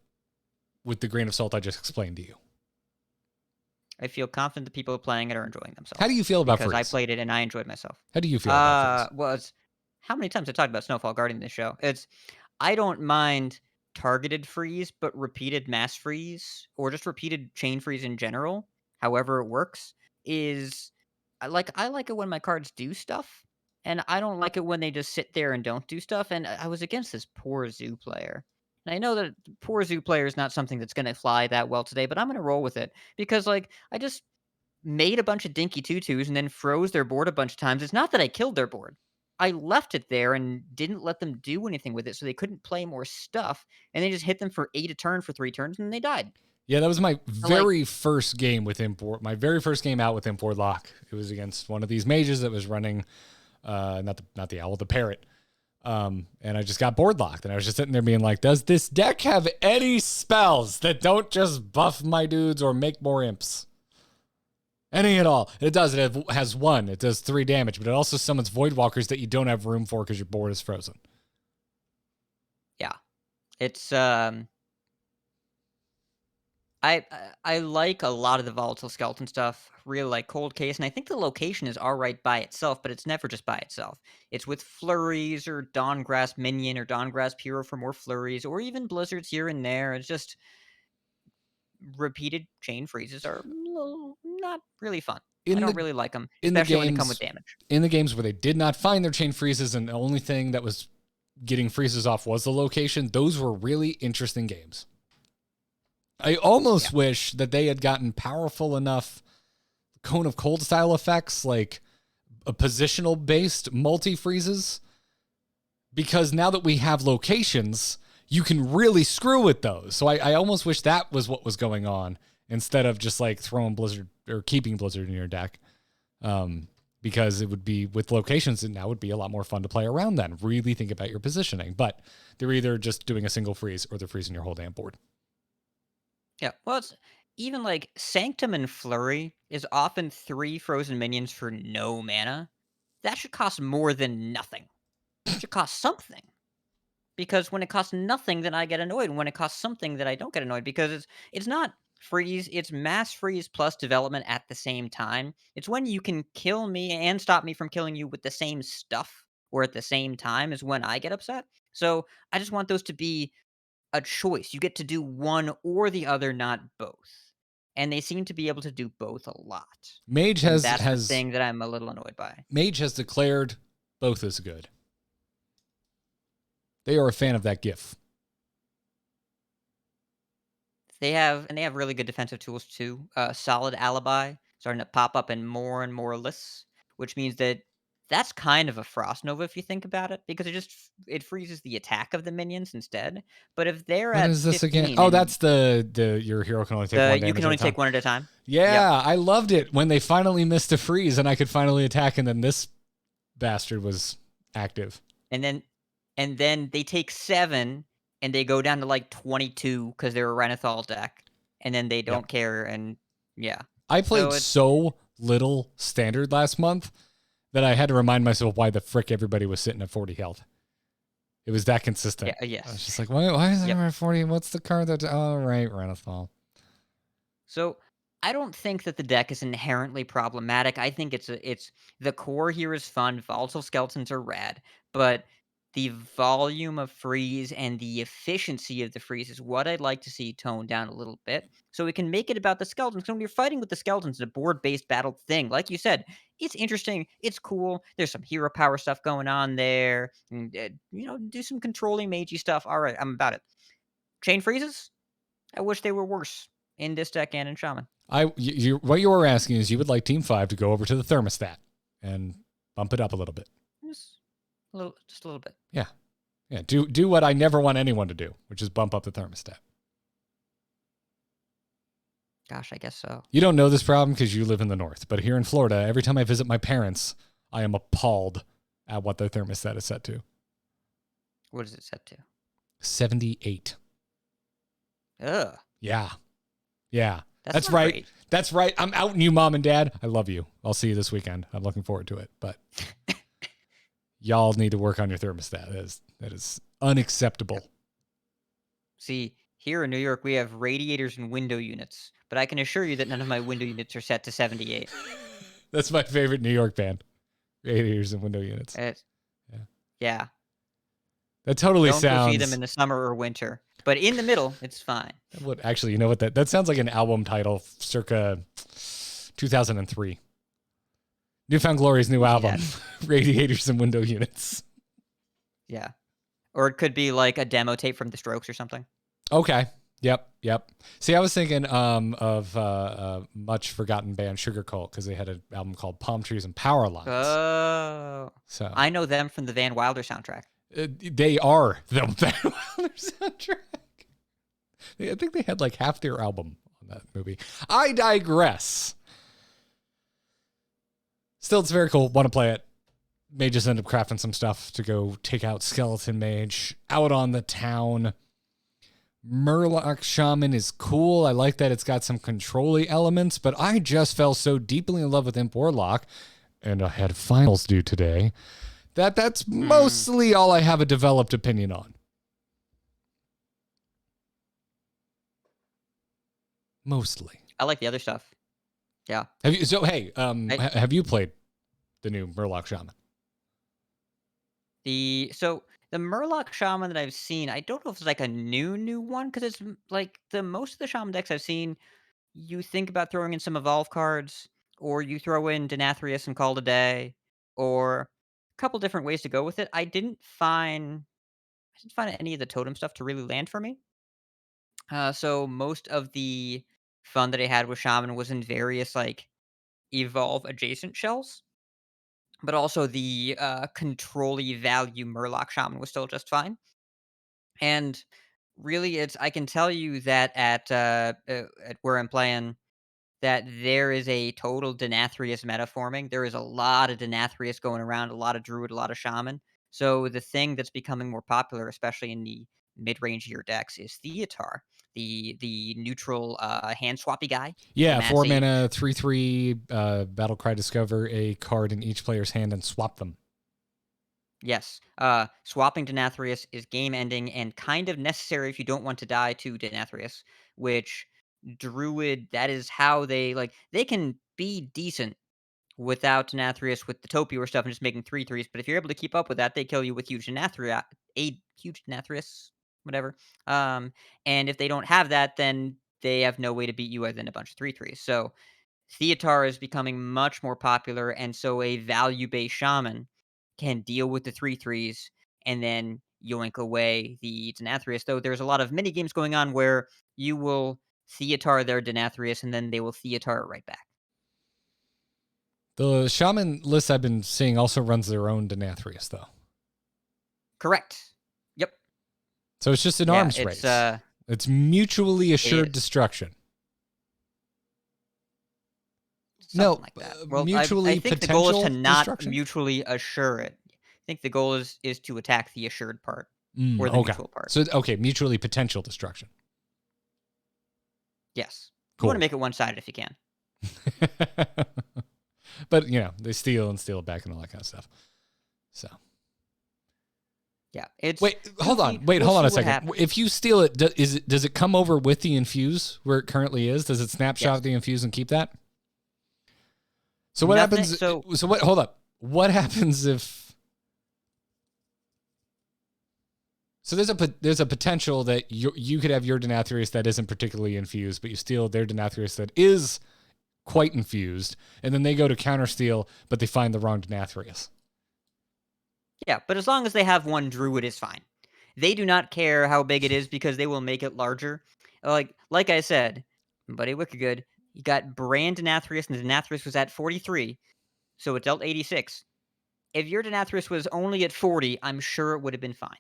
with the grain of salt I just explained to you. I feel confident the people playing it are enjoying themselves. How do you feel about because I freeze? played it and I enjoyed myself. How do you feel about freeze? Well, it's how many times I talked about Snowfall Guardian this show. I don't mind targeted freeze, but repeated mass freeze or just repeated chain freeze in general, however it works, is I like it when my cards do stuff, and I don't like it when they just sit there and don't do stuff. And I was against this poor zoo player. And I know that poor zoo player is not something that's gonna fly that well today, but I'm gonna roll with it because I just made a bunch of dinky tutus and then froze their board a bunch of times. It's not that I killed their board. I left it there and didn't let them do anything with it, so they couldn't play more stuff, and they just hit them for 8 a turn for 3 turns, and they died. Yeah, that was my So, like very first game with import. My very first game out with import lock. It was against one of these mages that was running, not the owl, the parrot. And I just got board locked, and I was just sitting there being like, "Does this deck have any spells that don't just buff my dudes or make more imps? Any at all?" It does. It has 1. It does 3 damage, but it also summons Voidwalkers that you don't have room for because your board is frozen. yeah. It's, I like a lot of the volatile skeleton stuff. Really like Cold Case, and I think the location is alright by itself, but it's never just by itself. It's with flurries or Dawngrasp Minion or Dawngrasp Hero for more flurries, or even blizzards here and there. It's just repeated chain freezes are not really fun. I don't really like them, in the especially when they come with games damage. in the games where they did not find their chain freezes and the only thing that was getting freezes off was the location, those were really interesting games. I almost wish that they had gotten powerful enough Cone of Cold style effects, like a positional based multi freezes, because now that we have locations, you can really screw with those. So I almost wish that was what was going on instead of just like throwing Blizzard or keeping Blizzard in your deck. Because it would be with locations, and now would be a lot more fun to play around then. Really think about your positioning. But they're either just doing a single freeze or they're freezing your whole damn board. Yeah, well, it's even like Sanctum and Flurry is often 3 frozen minions for no mana. That should cost more than nothing. It should cost something. Because when it costs nothing, then I get annoyed. And when it costs something, then I don't get annoyed because it's not freeze, it's mass freeze plus development at the same time. It's when you can kill me and stop me from killing you with the same stuff or at the same time is when I get upset. So I just want those to be a choice. You get to do one or the other, not both. And they seem to be able to do both a lot. Mage And has that's the thing that I'm a little annoyed by. Mage has declared both as good. They are a fan of that GIF. They have really good defensive tools too. Solid Alibi starting to pop up in more and more lists, which means that that's kind of a Frost Nova if you think about it, because it freezes the attack of the minions instead. But if they're What at is this again? 15 Oh, and that's the your hero can only take one damage you can at only a time. take one at a time. Yeah, Yep. I loved it when they finally missed a freeze and I could finally attack, and then this bastard was active. And then they take 7 and they go down to like 22 because they're a Renathal deck, and then they don't care. And yeah, I played it's so little standard last month that I had to remind myself why the frick everybody was sitting at 40 health. It was that consistent. yeah, yes. I was just like, why is Yep. everyone at 40? What's the card that? Oh, right, Renathal. So I don't think that the deck is inherently problematic. I think it's the core here is fun. Volatile skeletons are rad, but the volume of freeze and the efficiency of the freeze is what I'd like to see toned down a little bit, so we can make it about the skeletons. 'Cause when you're fighting with the skeletons in a board-based battle thing, like you said, it's interesting, it's cool. There's some hero power stuff going on there, and, do some controlling magey stuff. All right, I'm about it. Chain freezes? I wish they were worse in this deck and in Shaman. What you were asking is you would like Team 5 to go over to the thermostat and bump it up a little bit. Just a little bit. Yeah. Yeah. Do what I never want anyone to do, which is bump up the thermostat. Gosh, I guess so. You don't know this problem because you live in the north, but here in Florida, every time I visit my parents, I am appalled at what their thermostat is set to. What is it set to? 78. Ugh. Yeah. Yeah. That's not right. great. That's right. I'm outing you, Mom and Dad. I love you. I'll see you this weekend. I'm looking forward to it. But y'all need to work on your thermostat. That is unacceptable. See, here in New York, we have radiators and window units, but I can assure you that none of my window units are set to 78. That's my favorite New York band. Radiators and window units. Yeah. That totally Don't sounds... go see them in the summer or winter. But in the middle, it's fine. Actually, you know what? That sounds like an album title circa 2003. Newfound Glory's new album, Radiators and Window Units. Yeah. Or it could be like a demo tape from The Strokes or something. Okay. Yep. See, I was thinking of a much forgotten band, Sugar Cult, because they had an album called Palm Trees and Power Lines. Oh. So I know them from the Van Wilder soundtrack. They are the Van Wilder soundtrack. I think they had like half their album on that movie. I digress. Still, it's very cool. Want to play it. May just end up crafting some stuff to go take out Skeleton Mage out on the town. Murloc Shaman is cool. I like that it's got some control-y elements, but I just fell so deeply in love with Imp Warlock, and I had finals due today, that's mostly all I have a developed opinion on. Mostly. I like the other stuff. Yeah. Have you played the new Murloc Shaman? The Murloc Shaman that I've seen, I don't know if it's like a new one, because it's like most of the Shaman decks I've seen, you think about throwing in some Evolve cards, or you throw in Denathrius and call it a day, or a couple different ways to go with it. I didn't find any of the totem stuff to really land for me. So most of the fun that I had with Shaman was in various like Evolve adjacent shells. But also the control-y value Murloc Shaman was still just fine. And really, I can tell you that at where I'm playing, that there is a total Denathrius meta forming. There is a lot of Denathrius going around, a lot of Druid, a lot of Shaman. So the thing that's becoming more popular, especially in the mid-range year decks, is Theatar, the neutral hand swappy guy. Yeah, 4 mana, 3/3, Battlecry, discover a card in each player's hand and swap them. Yes. Swapping Denathrius is game ending and kind of necessary if you don't want to die to Denathrius, which Druid, that is how they can be decent without Denathrius with the Topior stuff and just making 3/3s, but if you're able to keep up with that, they kill you with huge Denathrius, whatever. And if they don't have that, then they have no way to beat you other than a bunch of 3/3s. So Theatar is becoming much more popular, and so a value-based Shaman can deal with the 3/3s and then yoink away the Denathrius. Though there's a lot of mini games going on where you will Theatar their Denathrius and then they will Theatar it right back. The Shaman list I've been seeing also runs their own Denathrius, though. Correct. Yep. So it's just an arms race. It's mutually assured destruction. Something like that. Well, mutually I think the goal is to not mutually assure it. I think the goal is to attack the assured part or the mutual part. So mutually potential destruction. Yes. Cool. You want to make it one-sided if you can. But they steal it back and all that kind of stuff. So. Yeah. Hold on a second. Happens. If you steal it, does it come over with the infuse where it currently is? Does it snapshot the infuse and keep that? So what happens? Hold up. What happens if So there's a potential that you could have your Denathrius that isn't particularly infused, but you steal their Denathrius that is quite infused, and then they go to countersteal, but they find the wrong Denathrius. Yeah, but as long as they have one druid is fine. They do not care how big it is because they will make it larger. Like I said, Buddy Wickagood, you got Brand Denathrius, and the Denathrius was at 43, so it dealt 86. If your Denathrius was only at 40, I'm sure it would have been fine.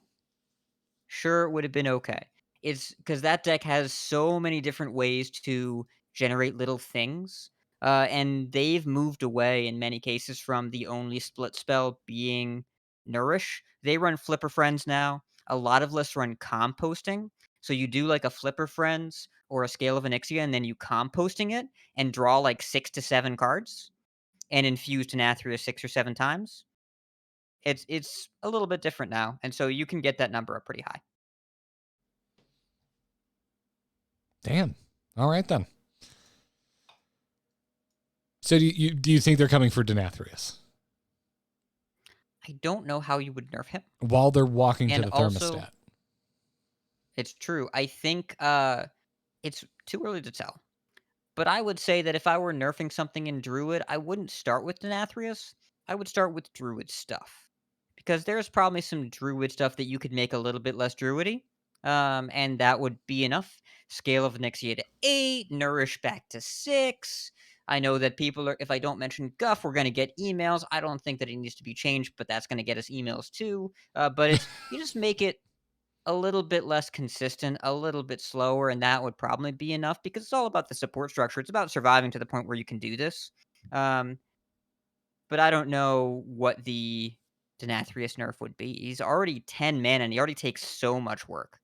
Sure, it would have been okay. It's because that deck has so many different ways to generate little things, and they've moved away in many cases from the only split spell being Nourish. They run Flipper Friends now. A lot of lists run composting. So you do like a Flipper Friends or a Scale of Onyxia, and then you composting it and draw like 6 to 7 cards and infuse Denathria 6 or 7 times. It's a little bit different now, and so you can get that number up pretty high. Damn. All right then. So do you think they're coming for Denathrius I don't know how you would nerf him. while they're walking to And the also, thermostat? it's true. I think it's too early to tell. But I would say that if I were nerfing something in Druid, I wouldn't start with Denathrius. I would start with Druid stuff. Because there's probably some Druid stuff that you could make a little bit less Druidy. And that would be enough. Scale of Nyxia to 8, Nourish back to 6. I know that people are, if I don't mention Guff, we're going to get emails. I don't think that it needs to be changed, but that's going to get us emails too. But it's, you just make it a little bit less consistent, a little bit slower, and that would probably be enough because it's all about the support structure. It's about surviving to the point where you can do this. Um, but I don't know what the Denathrius nerf would be. He's already 10 mana and he already takes so much work.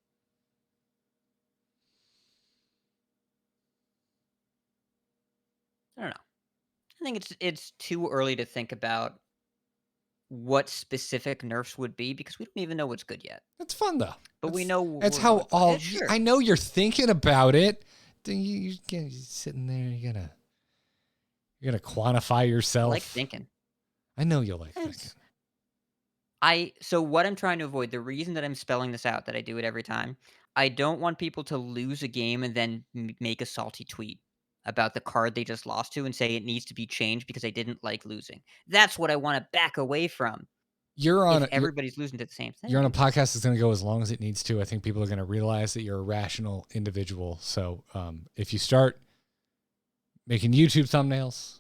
I don't know. I think it's too early to think about what specific nerfs would be because we don't even know what's good yet. That's fun though. But we know that's we're how going for. all. Yeah, sure. I know you're thinking about it. Then you're sitting there. You're gonna quantify I yourself. like thinking. I know you'll like thinking. So what I'm trying to avoid, the reason that I'm spelling this out, that I do it every time, I don't want people to lose a game and then make a salty tweet about the card they just lost to and say it needs to be changed because I didn't like losing. That's what I want to back away from. If everybody's losing to the same thing. You're on a podcast that's going to go as long as it needs to. I think people are going to realize that you're a rational individual. So if you start making YouTube thumbnails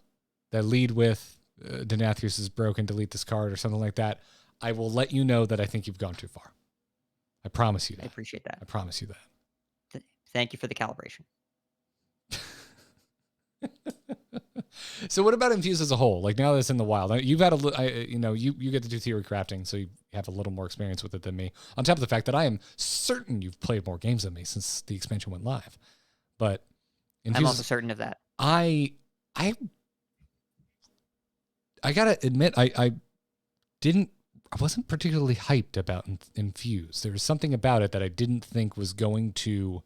that lead with Denathrius is broken, delete this card or something like that, I will let you know that I think you've gone too far. I promise you that. I appreciate that. I promise you that. Thank you for the calibration. So what about Infuse as a whole? Like now that it's in the wild, you've had you get to do theory crafting, so you have a little more experience with it than me. On top of the fact that I am certain you've played more games than me since the expansion went live. But Infuse, I'm also certain of that. I gotta admit, I wasn't particularly hyped about Infuse. There was something about it that I didn't think was going to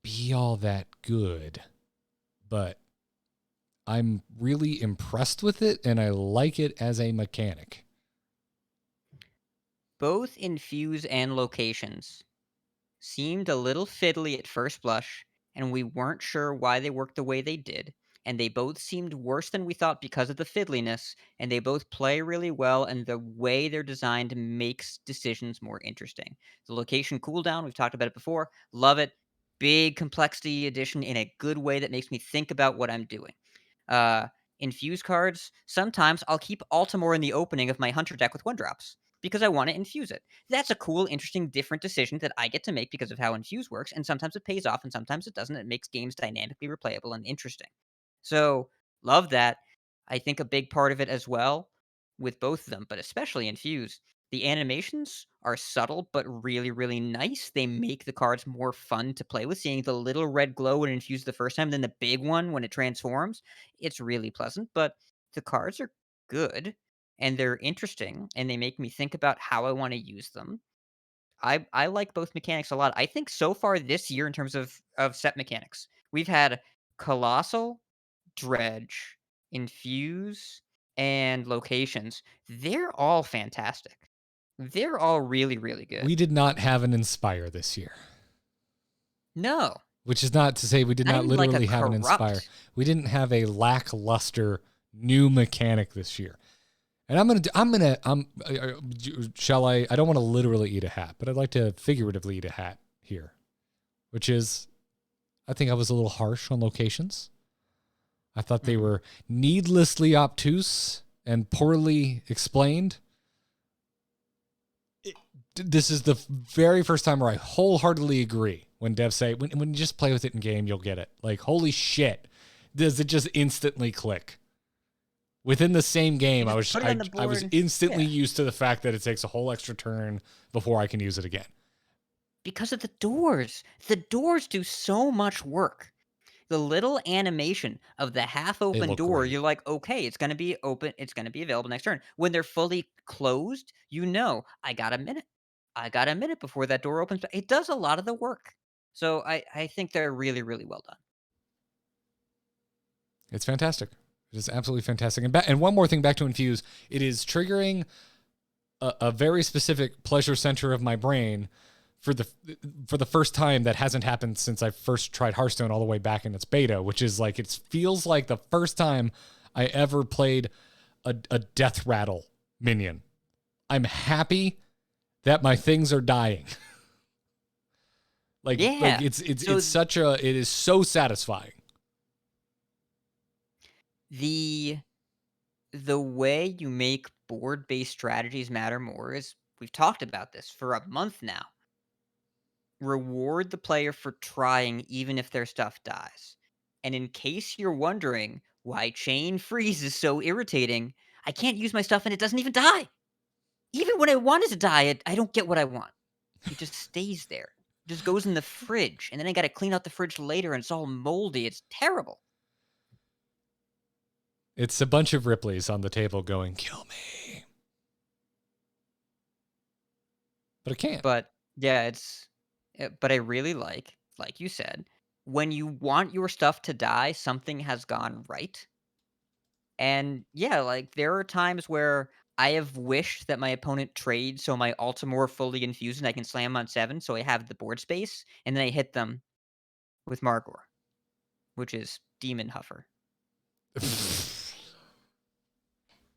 be all that good, but I'm really impressed with it and I like it as a mechanic. Both Infuse and Locations seemed a little fiddly at first blush, and we weren't sure why they worked the way they did. And they both seemed worse than we thought because of the fiddliness, and they both play really well, and the way they're designed makes decisions more interesting. The location cooldown, we've talked about it before, love it. Big complexity addition in a good way that makes me think about what I'm doing. Infuse cards, sometimes I'll keep Altimore in the opening of my Hunter deck with 1-drops because I want to infuse it. That's a cool, interesting, different decision that I get to make because of how Infuse works, and sometimes it pays off and sometimes it doesn't. It makes games dynamically replayable and interesting. So, love that. I think a big part of it as well with both of them, but especially Infuse, the animations are subtle but really, really nice. They make the cards more fun to play with. Seeing the little red glow when it infused the first time, then the big one when it transforms, it's really pleasant. But the cards are good and they're interesting and they make me think about how I want to use them. I like both mechanics a lot. I think so far this year in terms of set mechanics, we've had Colossal, Dredge, Infuse, and Locations. They're all fantastic. They're all really, really good. We did not have an Inspire this year. No. Which is not to say we did not even like a literally have an corrupt. Inspire. We didn't have a lackluster new mechanic this year. And I don't want to literally eat a hat, but I'd like to figuratively eat a hat here, which is, I think I was a little harsh on locations. I thought they were needlessly obtuse and poorly explained. This is the very first time where I wholeheartedly agree when devs say, when you just play with it in game, you'll get it. Like, holy shit, does it just instantly click? Within the same game, I was instantly used to the fact that it takes a whole extra turn before I can use it again. Because of the doors. The doors do so much work. The little animation of the half-open door, great. you're like, okay, it's going to be open. It's going to be available next turn. When they're fully closed, I got a minute. I got a minute before that door opens. It does a lot of the work. So I think they're really, really well done. It's fantastic. It is absolutely fantastic. And one more thing back to Infuse. It is triggering a very specific pleasure center of my brain for the first time that hasn't happened since I first tried Hearthstone all the way back in its beta, which is like, it feels like the first time I ever played a death rattle minion. I'm happy that my things are dying. Like it is so satisfying. The way you make board-based strategies matter more is, we've talked about this for a month now. Reward the player for trying even if their stuff dies. And in case you're wondering why Chain Freeze is so irritating, I can't use my stuff and it doesn't even die. Even when I want it to die, I don't get what I want. It just stays there. It just goes in the fridge, and then I got to clean out the fridge later, and it's all moldy. It's terrible. It's a bunch of Ripleys on the table going, kill me. But I can't. But yeah, but I really like you said, when you want your stuff to die, something has gone right. And yeah, like, there are times where I have wished that my opponent trades so my Altimore fully infused and I can slam on 7, so I have the board space, and then I hit them with Margor, which is Demon Huffer.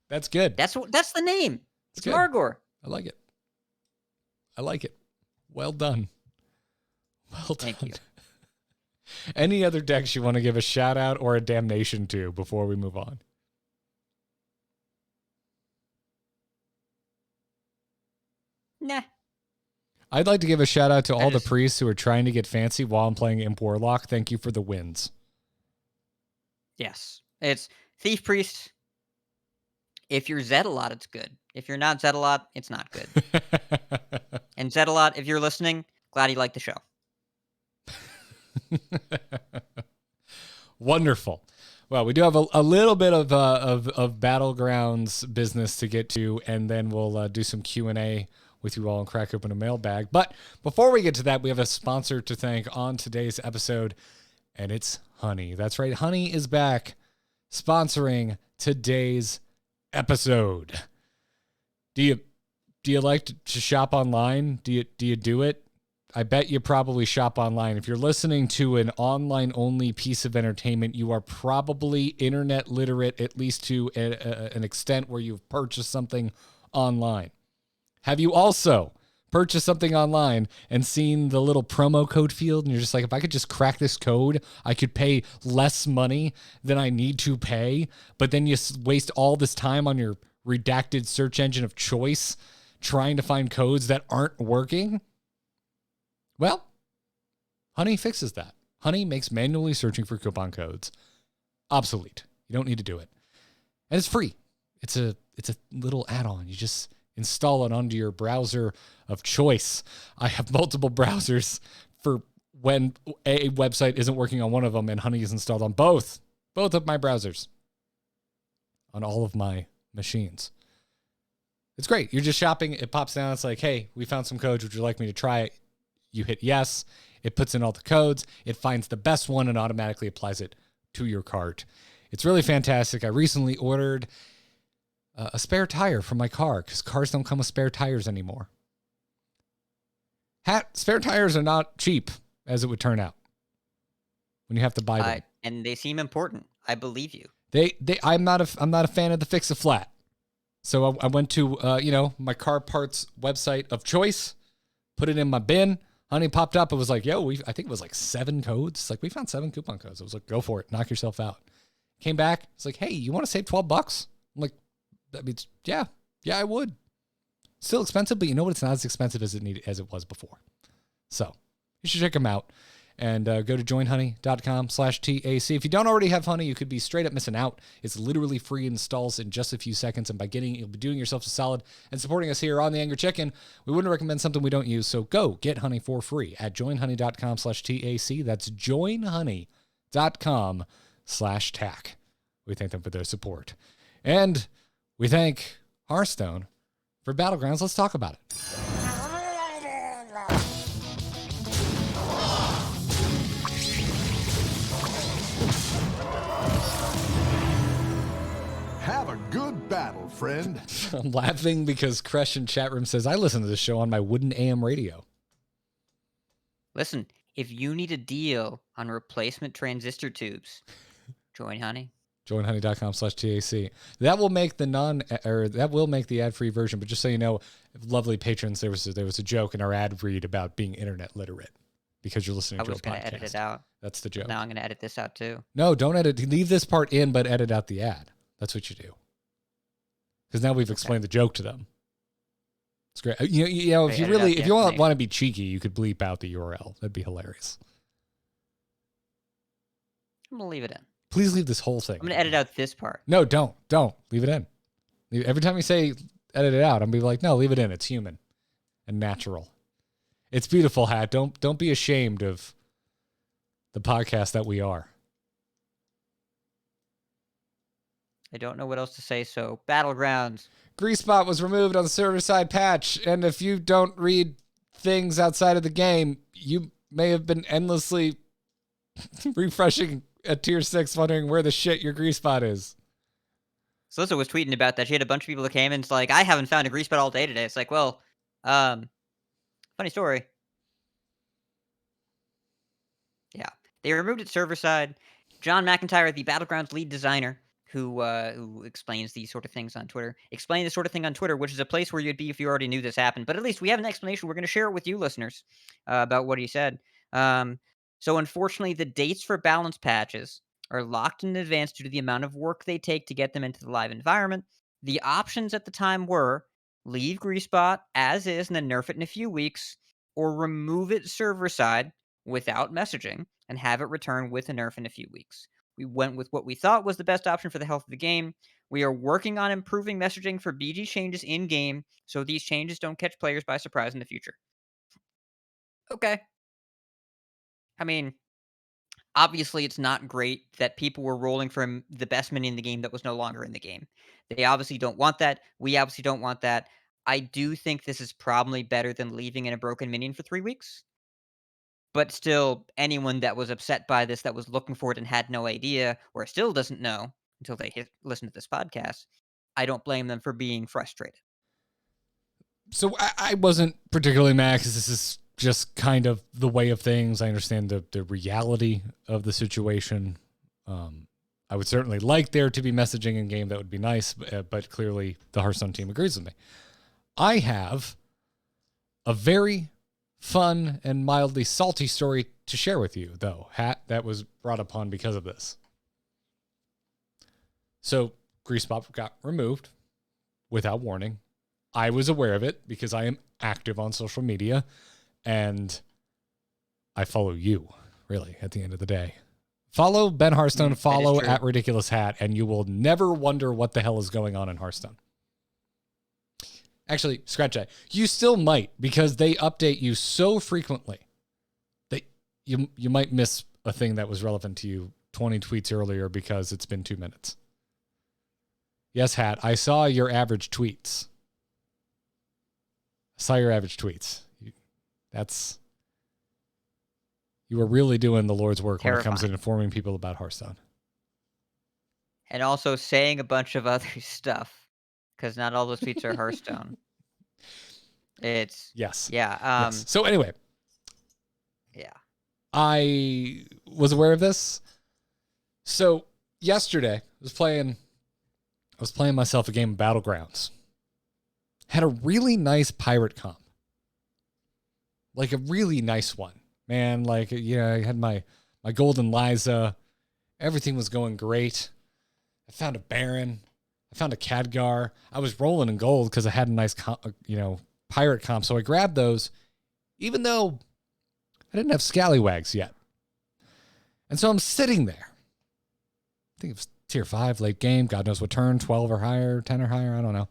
That's good. That's the name. It's good. Margor. I like it. Well done. Well done. Thank you. Any other decks you want to give a shout out or a damnation to before we move on? Nah. I'd like to give a shout out to all the priests who are trying to get fancy while I'm playing Imp Warlock. Thank you for the wins. Yes. It's Thief Priest. If you're Zedalot, it's good. If you're not Zedalot, it's not good. And Zedalot, if you're listening, glad you like the show. Wonderful. Well, we do have a little bit of Battlegrounds business to get to, and then we'll do some Q&A with you all and crack open a mailbag. But before we get to that, we have a sponsor to thank on today's episode, and it's Honey. That's right. Honey is back sponsoring today's episode. Do you like to shop online? Do you do it? I bet you probably shop online. If you're listening to an online-only piece of entertainment, you are probably internet literate, at least to an extent where you've purchased something online. Have you also purchased something online and seen the little promo code field, and you're just like, if I could just crack this code, I could pay less money than I need to pay, but then you waste all this time on your redacted search engine of choice trying to find codes that aren't working? Well, Honey fixes that. Honey makes manually searching for coupon codes obsolete. You don't need to do it. And it's free. It's a little add-on. You just install it onto your browser of choice. I have multiple browsers for when a website isn't working on one of them, and Honey is installed on both of my browsers on all of my machines. It's great. You're just shopping. It pops down. It's like, hey, we found some codes. Would you like me to try it? You hit yes. It puts in all the codes. It finds the best one and automatically applies it to your cart. It's really fantastic. I recently ordered a spare tire for my car because cars don't come with spare tires anymore. Hat, spare tires are not cheap, as it would turn out, when you have to buy them. And they seem important. I believe you. I'm not a fan of the Fix-A-Flat. So I went to, my car parts website of choice, put it in my bin. Honey popped up. It was like, I think it was like 7 codes. It's like, we found 7 coupon codes. I was like, go for it. Knock yourself out. Came back. It's like, hey, you want to save $12? I'm like, that means, yeah, I would. Still expensive, but you know what? It's not as expensive as it was before. So you should check them out. And go to joinhoney.com/TAC. If you don't already have Honey, you could be straight up missing out. It's literally free installs in just a few seconds. And by getting it, you'll be doing yourself a solid and supporting us here on The Angry Chicken. We wouldn't recommend something we don't use. So go get Honey for free at joinhoney.com/TAC. That's joinhoney.com/TAC. We thank them for their support. And we thank Hearthstone for Battlegrounds. Let's talk about it. Have a good battle, friend. I'm laughing because Crush in chat room says, I listen to this show on my wooden AM radio. Listen, if you need a deal on replacement transistor tubes, join Honey. Joinhoney.com/TAC. That will make the ad-free version. But just so you know, lovely patrons, there was a joke in our ad read about being internet literate because you're listening to a podcast. I was going to edit it out. That's the joke. Now I'm going to edit this out too. No, don't edit. Leave this part in, but edit out the ad. That's what you do. Because now we've explained the joke to them. It's great. You know, if you want to be cheeky, you could bleep out the URL. That'd be hilarious. I'm going to leave it in. Please leave this whole thing. I'm going to edit out this part. No, don't. Leave it in. Every time you say edit it out, I'm going to be like, no, leave it in. It's human and natural. It's beautiful, Hat. Don't be ashamed of the podcast that we are. I don't know what else to say, so Battlegrounds. Greasebot was removed on the server-side patch, and if you don't read things outside of the game, you may have been endlessly refreshing at tier 6 wondering where the shit your Greasebot is. Slyssa was tweeting about that. She had a bunch of people that came and it's like, I haven't found a Greasebot all day today. It's like, well, funny story. Yeah. They removed it server-side. John McIntyre, the Battlegrounds lead designer, who explains these sort of things on Twitter. Explain this sort of thing on Twitter, which is a place where you'd be if you already knew this happened. But at least we have an explanation. We're going to share it with you listeners about what he said. So unfortunately, the dates for balance patches are locked in advance due to the amount of work they take to get them into the live environment. The options at the time were leave Greasebot as is and then nerf it in a few weeks, or remove it server-side without messaging and have it return with a nerf in a few weeks. We went with what we thought was the best option for the health of the game. We are working on improving messaging for BG changes in-game, so these changes don't catch players by surprise in the future. Okay. I mean, obviously it's not great that people were rolling from the best minion in the game that was no longer in the game. They obviously don't want that. We obviously don't want that. I do think this is probably better than leaving in a broken minion for 3 weeks. But still, anyone that was upset by this, that was looking for it and had no idea, or still doesn't know until they listen to this podcast, I don't blame them for being frustrated. So I wasn't particularly mad because this is just kind of the way of things. I understand the reality of the situation. I would certainly like there to be messaging in game. That would be nice, but clearly the Hearthstone team agrees with me. I have a very fun and mildly salty story to share with you, though, Hat, that was brought upon because of this. So Greasebot got removed without warning. I was aware of it because I am active on social media and I follow you, really, at the end of the day. Follow Ben Hearthstone, follow at Ridiculous Hat, and you will never wonder what the hell is going on in Hearthstone. Actually, scratch that. You still might, because they update you so frequently that you might miss a thing that was relevant to you 20 tweets earlier because it's been 2 minutes. Yes, Hat, I saw your average tweets. You were really doing the Lord's work when it comes to informing people about Hearthstone. And also saying a bunch of other stuff because not all those feats are Hearthstone. It's Yes. yeah. Yes. So anyway, Yeah. I was aware of this. So yesterday, I was playing myself a game of Battlegrounds. Had a really nice pirate comp. Like a really nice one. Man, like, I had my golden Liza. Everything was going great. I found a Baron. I found a Khadgar. I was rolling in gold because I had a nice, pirate comp. So I grabbed those, even though I didn't have Scallywags yet. And so I'm sitting there. I think it was tier 5, late game. God knows what turn, 12 or higher, 10 or higher. I don't know.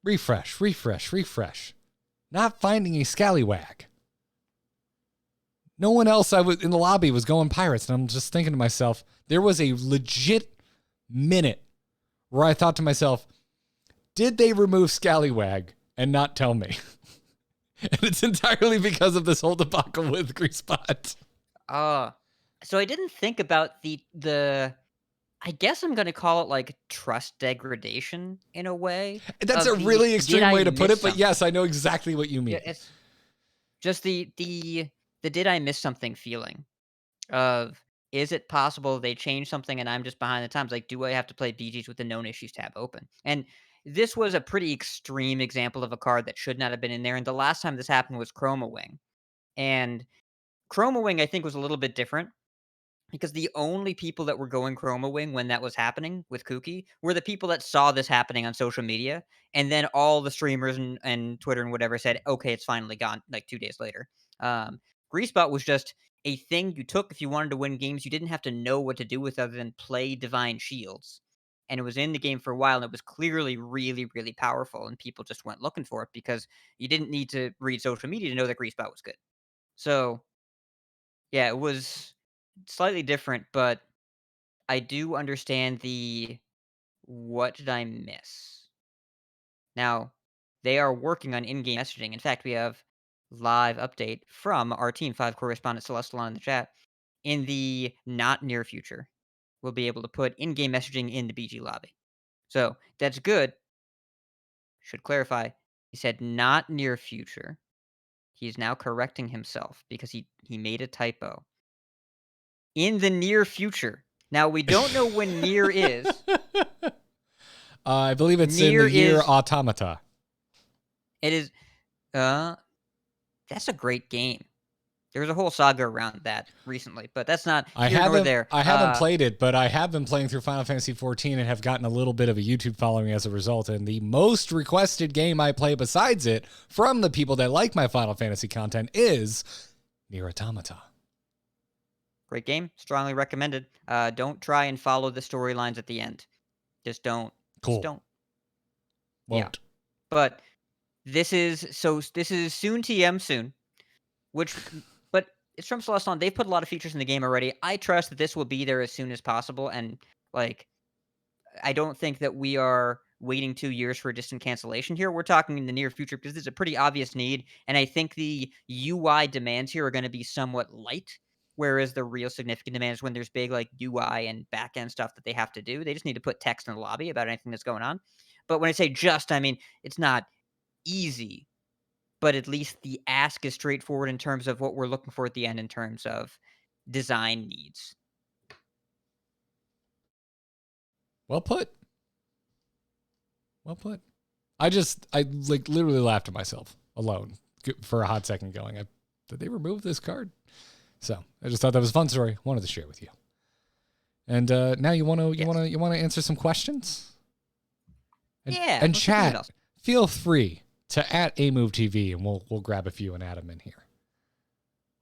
Refresh. Not finding a Scallywag. No one else I was in the lobby was going pirates. And I'm just thinking to myself, there was a legit minute where I thought to myself, did they remove Scallywag and not tell me? And it's entirely because of this whole debacle with Greasebot. So I didn't think about the I guess I'm going to call it like trust degradation in a way. That's of a the, really extreme did I way to put miss it, but something? yes, I know exactly what you mean. Yeah, it's just the did I miss something feeling of, is it possible they changed something and I'm just behind the times? Like, do I have to play BGs with the known issues tab open? And this was a pretty extreme example of a card that should not have been in there. And the last time this happened was Chroma Wing. And Chroma Wing, I think, was a little bit different because the only people that were going Chroma Wing when that was happening with Kooky were the people that saw this happening on social media. And then all the streamers and Twitter and whatever said, okay, it's finally gone, like 2 days later. Greasebot was just a thing you took if you wanted to win games. You didn't have to know what to do with other than play Divine Shields. And it was in the game for a while, and it was clearly really, really powerful. And people just went looking for it because you didn't need to read social media to know that Greasebot was good. So, yeah, it was slightly different, but I do understand the what did I miss? Now, they are working on in-game messaging. In fact, we have live update from our Team 5 correspondent Celestalon in the chat. In the not near future, we'll be able to put in-game messaging in the BG lobby. So that's good. Should clarify. He said not near future. He's now correcting himself because he made a typo. In the near future. Now, we don't know when near is. I believe it's Near in the year is- Automata. It is. That's a great game. There was a whole saga around that recently, but that's not here nor there. I haven't played it, but I have been playing through Final Fantasy XIV and have gotten a little bit of a YouTube following as a result. And the most requested game I play besides it from the people that like my Final Fantasy content is Nier Automata. Great game. Strongly recommended. Don't try and follow the storylines at the end. Just don't. Cool. Just don't. Won't. But this is soon TM soon, but it's from Celestalon. They've put a lot of features in the game already. I trust that this will be there as soon as possible, and I don't think that we are waiting 2 years for a distant cancellation here. We're talking in the near future because this is a pretty obvious need, and I think the UI demands here are going to be somewhat light, whereas the real significant demands when there's big UI and back-end stuff that they have to do. They just need to put text in the lobby about anything that's going on. But when I say just, I mean it's not easy, but at least the ask is straightforward in terms of what we're looking for at the end in terms of design needs. Well put. Well put. I literally laughed at myself alone for a hot second going, did they remove this card? So I just thought that was a fun story. Wanted to share with you. And now you want to answer some questions? And chat. Feel free to @AMoveTV and we'll grab a few and add them in here.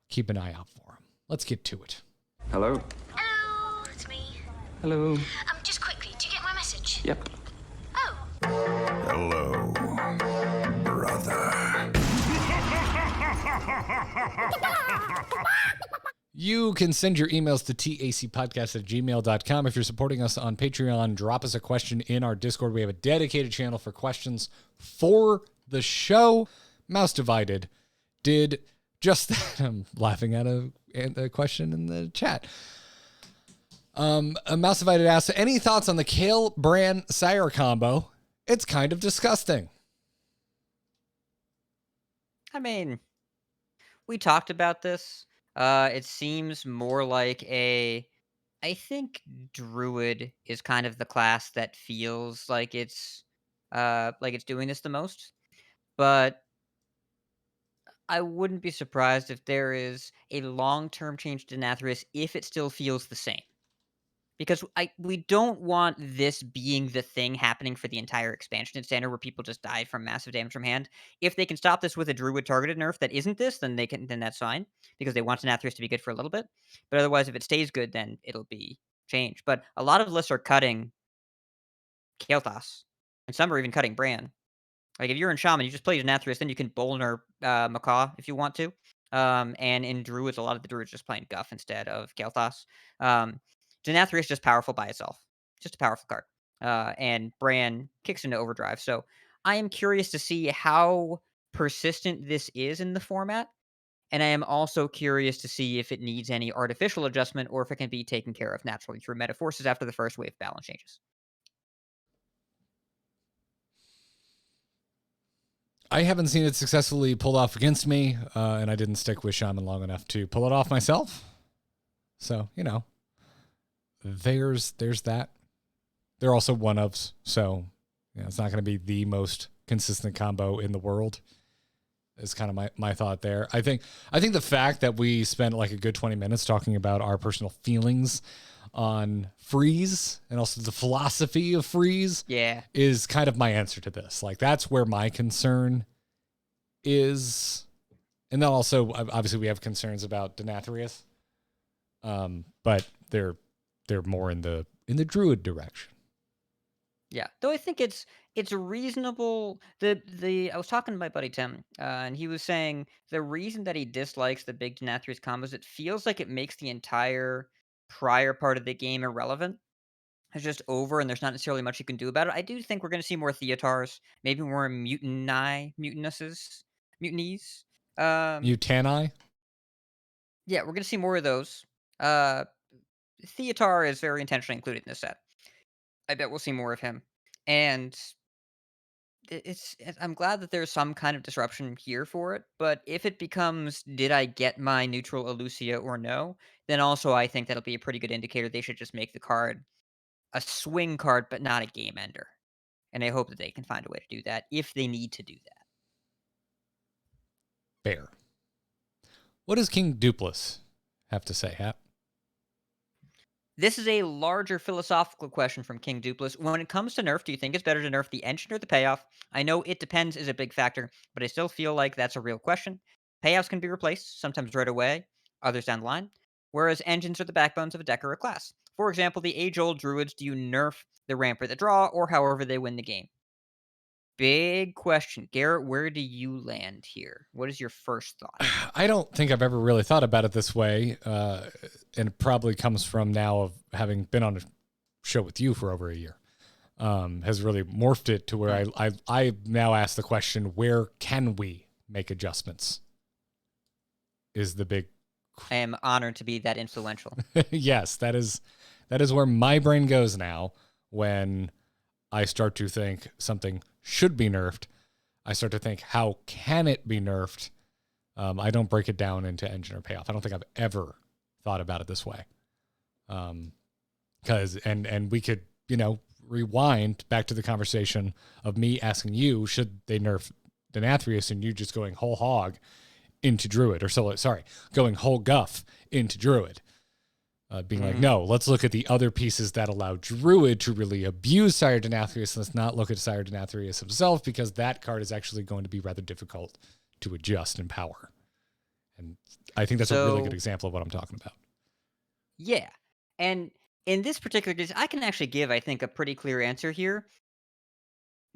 Keep an eye out for them. Let's get to it. Hello? Hello, it's me. Hello. Just quickly, do you get my message? Yep. Oh, Hello, brother. You can send your emails to tacpodcast@gmail.com. If you're supporting us on Patreon, drop us a question in our Discord. We have a dedicated channel for questions for the show. Mouse Divided did just that. I'm laughing at a question in the chat. Mouse Divided asks, any thoughts on the Kale Bran Sire combo? It's kind of disgusting. I mean, we talked about this. It seems more like a. I think Druid is kind of the class that feels like it's doing this the most. But I wouldn't be surprised if there is a long-term change to Nathrius if it still feels the same. Because we don't want this being the thing happening for the entire expansion in standard where people just die from massive damage from hand. If they can stop this with a druid targeted nerf that isn't this, then that's fine. Because they want Nathrius to be good for a little bit. But otherwise, if it stays good, then it'll be changed. But a lot of lists are cutting Kael'thas. And some are even cutting Bran. Like, if you're in Shaman, you just play Nathrius, then you can Bolner Macaw if you want to. And in Druids, a lot of the Druids just playing Guff instead of Kael'thas. Denathrius is just powerful by itself. Just a powerful card. And Bran kicks into overdrive. So I am curious to see how persistent this is in the format. And I am also curious to see if it needs any artificial adjustment or if it can be taken care of naturally through meta forces after the first wave balance changes. I haven't seen it successfully pulled off against me, and I didn't stick with Shaman long enough to pull it off myself. So, there's that. They're also one-ofs, so it's not going to be the most consistent combo in the world. Is kind of my thought there. I think the fact that we spent like a good 20 minutes talking about our personal feelings on freeze and also the philosophy of freeze is kind of my answer to this. Like, that's where my concern is. And then also, obviously, we have concerns about Denathrius, but they're more in the druid direction. Yeah, though I think it's reasonable. I was talking to my buddy Tim, and he was saying the reason that he dislikes the big Denathrius combos, it feels like it makes the entire prior part of the game irrelevant. It's just over, and there's not necessarily much you can do about it. I do think we're going to see more Theatars, maybe more mutinies. Mutani? Yeah, we're going to see more of those. Uh, Theatar is very intentionally included in this set. I bet we'll see more of him, and I'm glad that there's some kind of disruption here for it, but if it becomes, "Did I get my neutral Elucia or no?" Then also I think that'll be a pretty good indicator they should just make the card a swing card, but not a game ender. And I hope that they can find a way to do that if they need to do that. Fair. What does King Dupless have to say, Hap? This is a larger philosophical question from King Dupless. When it comes to nerf, do you think it's better to nerf the engine or the payoff? I know it depends is a big factor, but I still feel like that's a real question. Payoffs can be replaced, sometimes right away, others down the line, whereas engines are the backbones of a deck or a class. For example, the age-old druids, do you nerf the ramp or the draw, or however they win the game? Big question. Garrett, where do you land here? What is your first thought? I don't think I've ever really thought about it this way, and it probably comes from now of having been on a show with you for over a year. Has really morphed it to where I now ask the question, where can we make adjustments? Is the big... I am honored to be that influential. Yes, that is where my brain goes now when I start to think something should be nerfed. I start to think, how can it be nerfed? I don't break it down into engine or payoff. I don't think I've ever thought about it this way. Because we could, rewind back to the conversation of me asking you, should they nerf Denathrius, and you just going whole hog into Druid, going whole guff into Druid. Being like, no, let's look at the other pieces that allow Druid to really abuse Sire Denathrius. Let's not look at Sire Denathrius himself, because that card is actually going to be rather difficult to adjust in power. And I think that's a really good example of what I'm talking about. Yeah. And in this particular case, I can actually give, I think, a pretty clear answer here.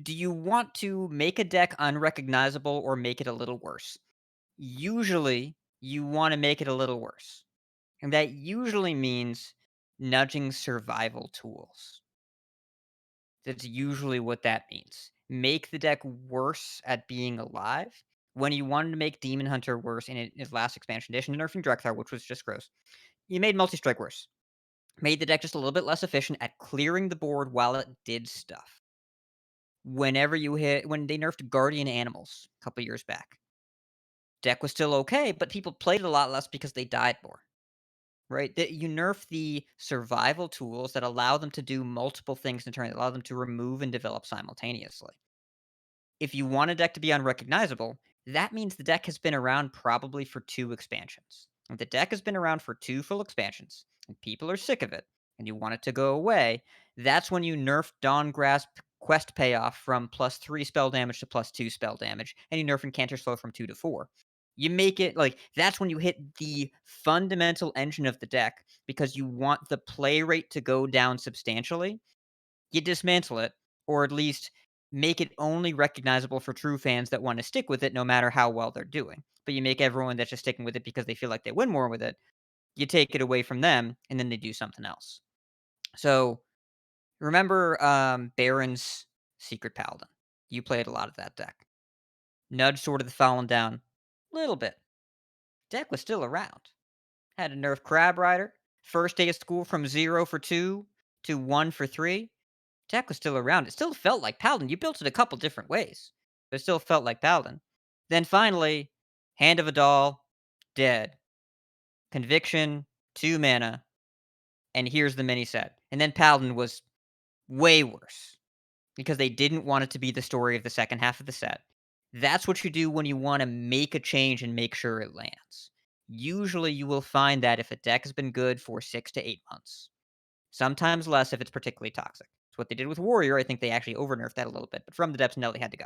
Do you want to make a deck unrecognizable or make it a little worse? Usually, you want to make it a little worse. And that usually means nudging survival tools. That's usually what that means. Make the deck worse at being alive. When you wanted to make Demon Hunter worse in its last expansion edition, nerfing Drekthar, which was just gross, you made Multi-Strike worse. Made the deck just a little bit less efficient at clearing the board while it did stuff. when they nerfed Guardian Animals a couple years back, deck was still okay, but people played it a lot less because they died more. Right? That you nerf the survival tools that allow them to do multiple things in turn, that allow them to remove and develop simultaneously. If you want a deck to be unrecognizable, that means the deck has been around probably for 2 expansions. If the deck has been around for 2 full expansions, and people are sick of it, and you want it to go away, that's when you nerf Dawngrasp quest payoff from +3 spell damage to +2 spell damage, and you nerf Incanter's Flow from 2 to 4. You make it like that's when you hit the fundamental engine of the deck because you want the play rate to go down substantially. You dismantle it, or at least make it only recognizable for true fans that want to stick with it no matter how well they're doing. But you make everyone that's just sticking with it because they feel like they win more with it, you take it away from them, and then they do something else. So, remember Baron's Secret Paladin? You played a lot of that deck. Nudge Sword of the Fallen down a little bit. Deck was still around. Had a nerf Crab Rider. First day of school from 0 for 2 to 1 for 3. Deck was still around. It still felt like Paladin. You built it a couple different ways, but it still felt like Paladin. Then finally, Hand of a Doll, dead. Conviction, 2 mana, and here's the mini set. And then Paladin was way worse because they didn't want it to be the story of the second half of the set. That's what you do when you want to make a change and make sure it lands. Usually you will find that if a deck has been good for 6 to 8 months. Sometimes less if it's particularly toxic. It's what they did with Warrior. I think they actually over-nerfed that a little bit, but from the depths, no, they had to go.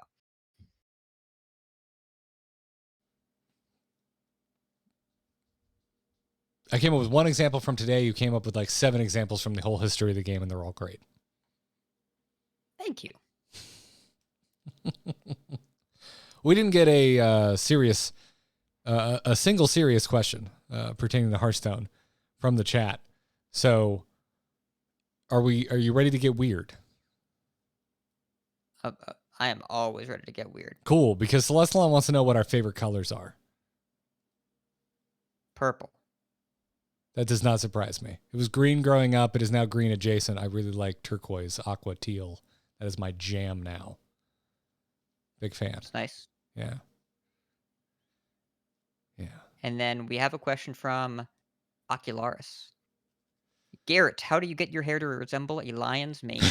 I came up with one example from today. You came up with like 7 examples from the whole history of the game, and they're all great. Thank you. We didn't get a single serious question pertaining to Hearthstone from the chat. So, are you ready to get weird? I am always ready to get weird. Cool, because Celestalon wants to know what our favorite colors are. Purple. That does not surprise me. It was green growing up. It is now green adjacent. I really like turquoise, aqua, teal. That is my jam now. Big fan. That's nice. Yeah. Yeah. And then we have a question from Ocularis. Garrett, how do you get your hair to resemble a lion's mane?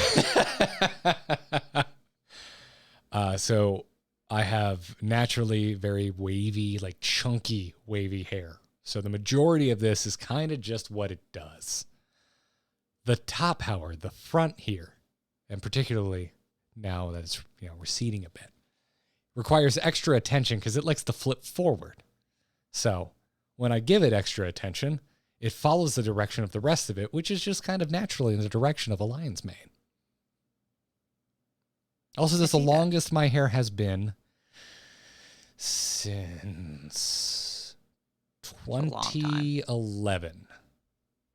So I have naturally very wavy, like chunky, wavy hair. So the majority of this is kind of just what it does. The top, however, the front here, and particularly now that it's receding a bit, requires extra attention because it likes to flip forward. So when I give it extra attention, it follows the direction of the rest of it, which is just kind of naturally in the direction of a lion's mane. Also, this is the longest my hair has been since 2011.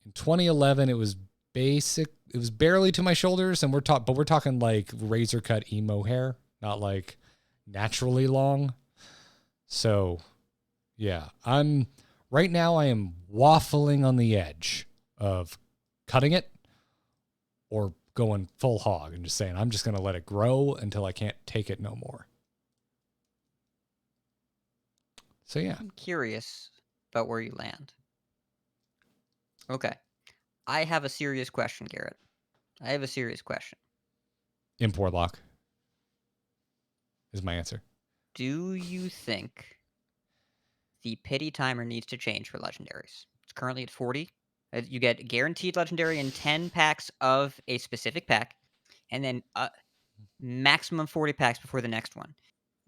In 2011, it was basic. It was barely to my shoulders, and we're talking like razor cut emo hair, not like naturally long. So, yeah, right now I am waffling on the edge of cutting it or going full hog and just saying, I'm just going to let it grow until I can't take it no more. So, yeah. I'm curious about where you land. Okay. I have a serious question, Garrett. I have a serious question. Import lock is my answer. Do you think the pity timer needs to change for legendaries? It's currently at 40. You get guaranteed legendary in 10 packs of a specific pack, and then maximum 40 packs before the next one.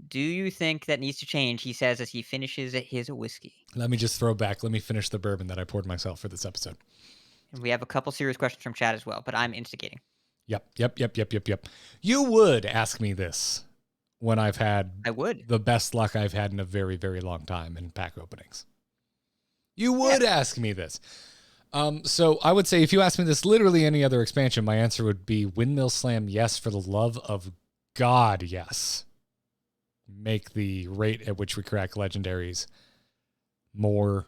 Do you think that needs to change, he says, as he finishes his whiskey? Let me just throw back. Let me finish the bourbon that I poured myself for this episode. And we have a couple serious questions from chat as well, but I'm instigating. Yep. You would ask me this when I've had the best luck I've had in a very, very long time in pack openings. You would ask me this. So I would say if you asked me this literally any other expansion, my answer would be Windmill Slam, yes, for the love of God, yes. Make the rate at which we crack legendaries more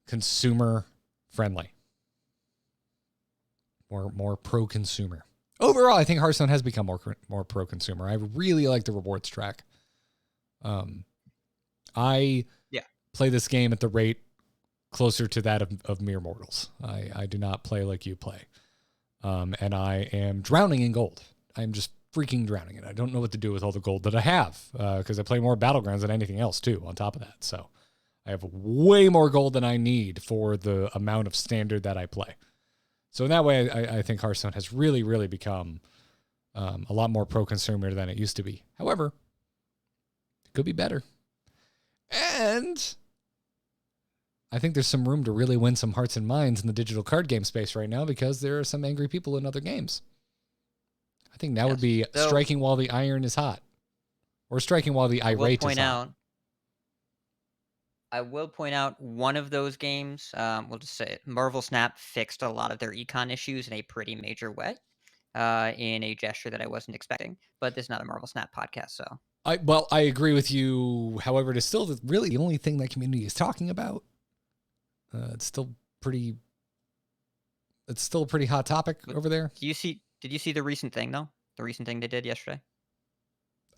consumer friendly. More pro-consumer. overall, I think Hearthstone has become more pro-consumer. I really like the rewards track. I play this game at the rate closer to that of mere mortals. I do not play like you play. And I am drowning in gold. I'm just freaking drowning in it. I don't know what to do with all the gold that I have because I play more Battlegrounds than anything else, too, on top of that. So I have way more gold than I need for the amount of standard that I play. So in that way, I think Hearthstone has really, really become a lot more pro-consumer than it used to be. However, it could be better. And I think there's some room to really win some hearts and minds in the digital card game space right now because there are some angry people in other games. I think now would be striking while the iron is hot. Or striking while the irate is hot. I will point out one of those games, we'll just say it, Marvel Snap fixed a lot of their econ issues in a pretty major way, in a gesture that I wasn't expecting. But this is not a Marvel Snap podcast, so. I agree with you. However, it is still really the only thing that community is talking about. It's still a pretty hot topic over there. Did you see the recent thing, though? The recent thing they did yesterday?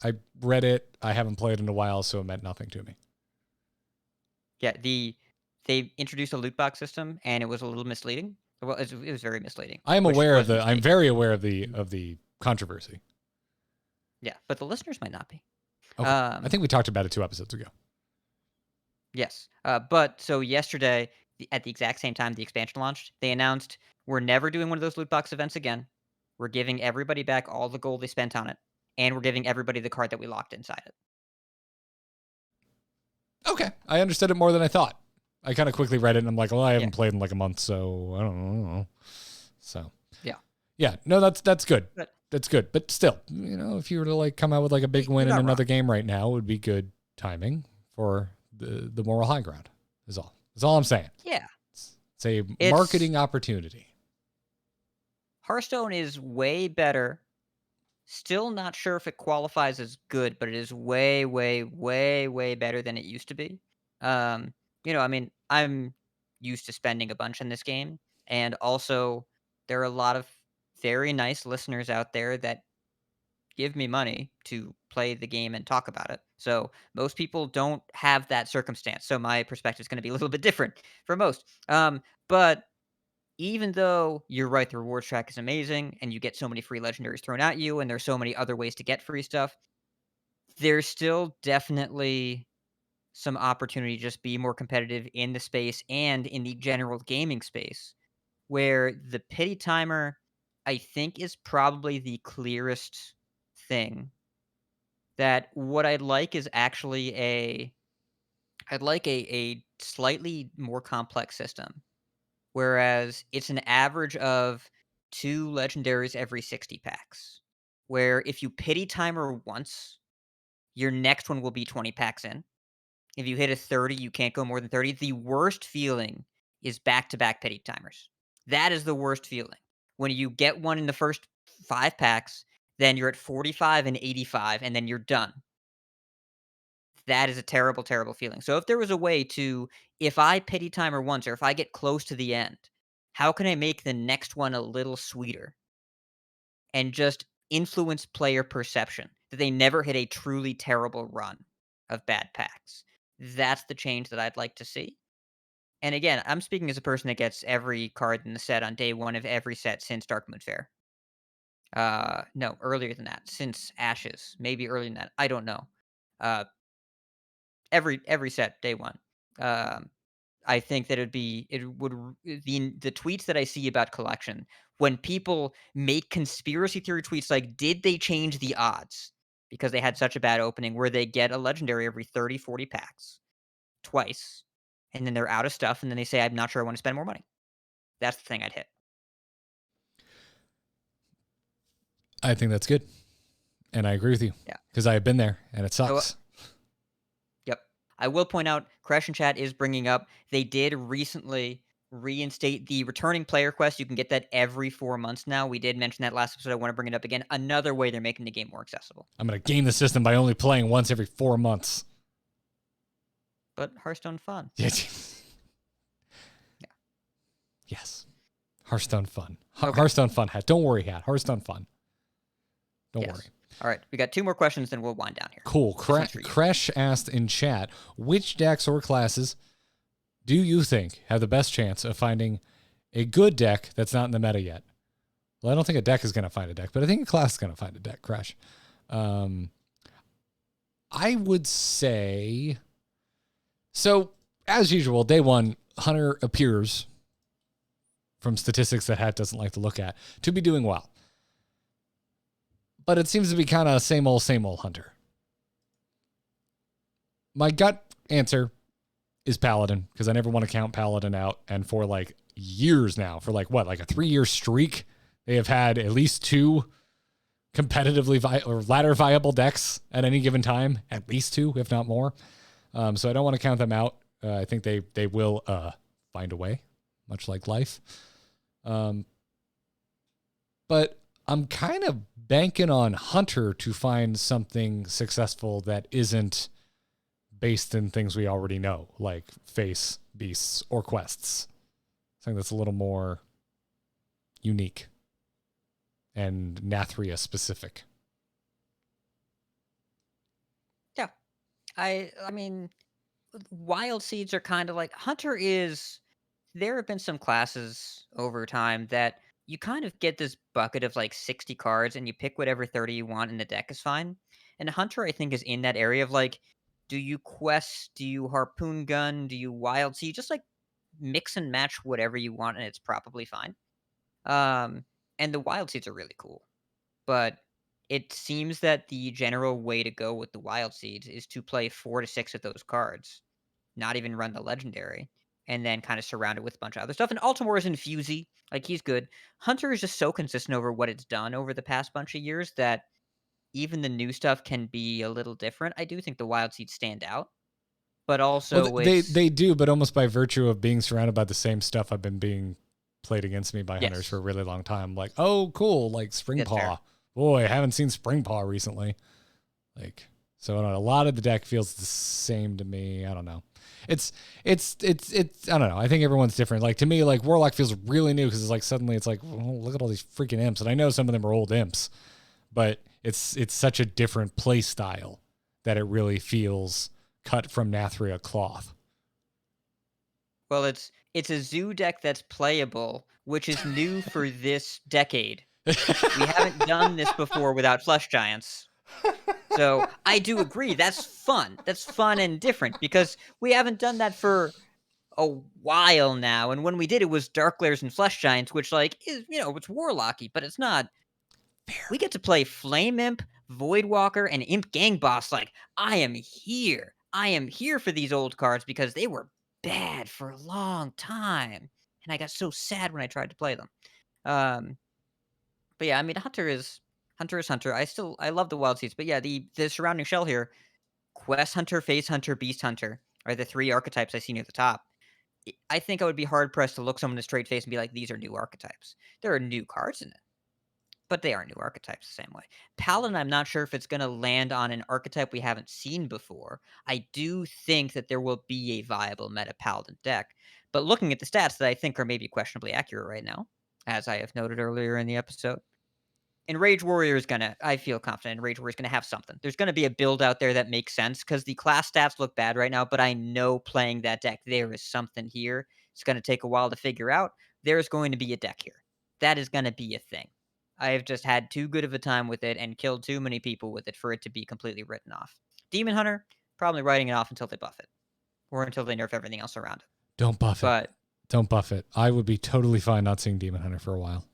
I read it. I haven't played in a while, so it meant nothing to me. Yeah, they introduced a loot box system, and it was a little misleading. Well, it was very misleading. I'm very aware of the controversy. Yeah, but the listeners might not be. Okay. I think we talked about it 2 episodes ago. Yes. But so yesterday, at the exact same time the expansion launched, they announced we're never doing one of those loot box events again. We're giving everybody back all the gold they spent on it, and we're giving everybody the card that we locked inside it. Okay. I understood it more than I thought. I kind of quickly read it, and I'm like, well, I haven't played in like a month, so I don't know. So. Yeah. Yeah. No, that's good. That's good. But still, if you were to like come out with like a big win in another game right now, it would be good timing for the moral high ground is all. That's all I'm saying. Yeah. It's a marketing opportunity. Hearthstone is way better. Still not sure if it qualifies as good, but it is way, way, way, way better than it used to be. I mean, I'm used to spending a bunch in this game, and also there are a lot of very nice listeners out there that give me money to play the game and talk about it. So most people don't have that circumstance. So my perspective is going to be a little bit different for most. But even though you're right, the rewards track is amazing and you get so many free legendaries thrown at you and there's so many other ways to get free stuff, there's still definitely some opportunity to just be more competitive in the space and in the general gaming space, where the pity timer, I think, is probably the clearest thing. That what I'd like is actually a slightly more complex system. Whereas it's an average of 2 legendaries every 60 packs. Where if you pity timer once, your next one will be 20 packs in. If you hit a 30, you can't go more than 30. The worst feeling is back-to-back pity timers. That is the worst feeling. When you get one in the first 5 packs, then you're at 45 and 85, and then you're done. That is a terrible, terrible feeling. So if there was a way to, if I pity timer once, or if I get close to the end, how can I make the next one a little sweeter? And just influence player perception, that they never hit a truly terrible run of bad packs. That's the change that I'd like to see. And again, I'm speaking as a person that gets every card in the set on day 1 of every set since Dark Moon Fair. No, earlier than that, since Ashes, maybe earlier than that. I don't know. Every set day 1. I think that the tweets that I see about collection, when people make conspiracy theory tweets like, did they change the odds because they had such a bad opening where they get a legendary every 30, 40 packs twice, and then they're out of stuff, and then they say, I'm not sure I want to spend more money. That's the thing I'd hit. I think that's good. And I agree with you. Yeah. Because I have been there, and it sucks. Yep. I will point out, Crash and Chat is bringing up, they did recently reinstate the returning player quest. You can get that every 4 months now. We did mention that last episode. I want to bring it up again. Another way they're making the game more accessible. I'm going to game the system by only playing once every 4 months. But Hearthstone fun. Yeah. Yeah. Yes. Hearthstone fun. Okay. Hearthstone fun, Hat. Don't worry, Hat. Hearthstone fun. Don't Yes. worry. All right, we got 2 more questions, then we'll wind down here. Cool. one's for you. Kresh asked in chat, which decks or classes do you think have the best chance of finding a good deck that's not in the meta yet? Well, I don't think a deck is going to find a deck, but I think a class is going to find a deck, Kresh. I would say... So, as usual, day one, Hunter appears, from statistics that Hat doesn't like to look at, to be doing well. But it seems to be kind of same old Hunter. My gut answer is Paladin, because I never want to count Paladin out. And for like years now, for like what, like a 3-year streak, they have had at least 2 competitively or ladder viable decks at any given time, at least 2, if not more. So I don't want to count them out. I think they will find a way, much like life. But I'm kind of banking on Hunter to find something successful that isn't based in things we already know, like face, beasts, or quests. Something that's a little more unique and Nathria specific. Yeah. I mean, wild seeds are kind of like Hunter is. There have been some classes over time that you kind of get this bucket of like 60 cards and you pick whatever 30 you want and the deck is fine. And Hunter, I think, is in that area of like, do you quest? Do you harpoon gun? Do you wild seed? Just like mix and match whatever you want and it's probably fine. And the wild seeds are really cool. But it seems that the general way to go with the wild seeds is to play 4 to 6 of those cards, not even run the legendary, and then kind of surround it with a bunch of other stuff. And Altimore is infusey, like he's good. Hunter is just so consistent over what it's done over the past bunch of years that even the new stuff can be a little different. I do think the wild seeds stand out, but also they do, but almost by virtue of being surrounded by the same stuff I've been being played against me by hunters for a really long time. Like, oh, cool, like Springpaw. Boy, I haven't seen Springpaw recently. Like, so I don't know, a lot of the deck feels the same to me. I don't know. It's I don't know. I think everyone's different. Like, to me, like Warlock feels really new because it's like suddenly it's like, oh, look at all these freaking imps. And I know some of them are old imps, but it's such a different play style that it really feels cut from Nathria cloth. Well, it's a zoo deck that's playable, which is new for this decade. We haven't done this before without Flesh Giants. So I do agree. That's fun. That's fun and different because we haven't done that for a while now. And when we did, it was Dark Glares and Flesh Giants, which like is, it's Warlocky, but it's not. Fair. We get to play Flame Imp, Voidwalker, and Imp Gang Boss. Like, I am here. I am here for these old cards because they were bad for a long time. And I got so sad when I tried to play them. But yeah, I mean, Hunter is Hunter. I love the wild seeds, but yeah, the surrounding shell here, Quest Hunter, Face Hunter, Beast Hunter are the 3 archetypes I see near the top. I think I would be hard pressed to look someone in a straight face and be like, these are new archetypes. There are new cards in it, but they are new archetypes the same way. Paladin, I'm not sure if it's going to land on an archetype we haven't seen before. I do think that there will be a viable meta Paladin deck, but looking at the stats that I think are maybe questionably accurate right now, as I have noted earlier in the episode, and Rage Warrior is I feel confident Rage Warrior is going to have something. There's going to be a build out there that makes sense because the class stats look bad right now, but I know playing that deck, there is something here. It's going to take a while to figure out. There's going to be a deck here. That is going to be a thing. I have just had too good of a time with it and killed too many people with it for it to be completely written off. Demon Hunter, probably writing it off until they buff it. Or until they nerf everything else around it. Don't buff it. Don't buff it. I would be totally fine not seeing Demon Hunter for a while.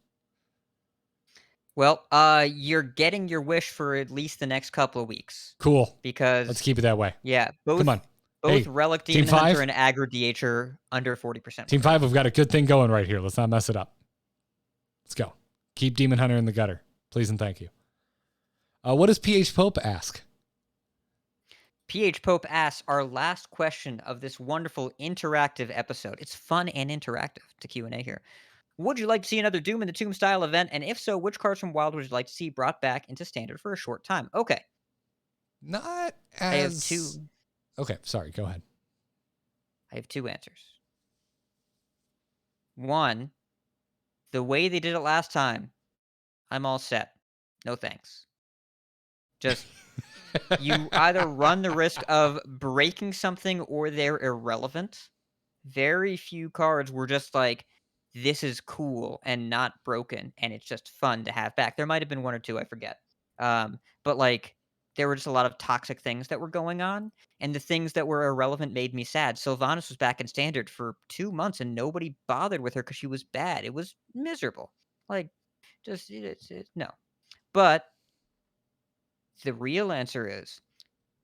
Well, you're getting your wish for at least the next couple of weeks. Cool. Because let's keep it that way. Yeah, come on. Both Relic Demon Hunter and Aggro DH are under 40%. Team 5, we've got a good thing going right here. Let's not mess it up. Let's go. Keep Demon Hunter in the gutter. Please and thank you. What does PH Pope ask? PH Pope asks our last question of this wonderful interactive episode. It's fun and interactive to Q&A here. Would you like to see another Doom in the Tomb style event? And if so, which cards from Wild would you like to see brought back into Standard for a short time? Okay. Not as... I have 2. Okay, sorry. Go ahead. I have 2 answers. 1, the way they did it last time, I'm all set. No thanks. Just you either run the risk of breaking something or they're irrelevant. Very few cards were just like, this is cool and not broken, and it's just fun to have back. There might have been one or two, I forget. But like, there were just a lot of toxic things that were going on, and the things that were irrelevant made me sad. Sylvanas was back in standard for 2 months, and nobody bothered with her because she was bad. It was miserable. Like, just no. But the real answer is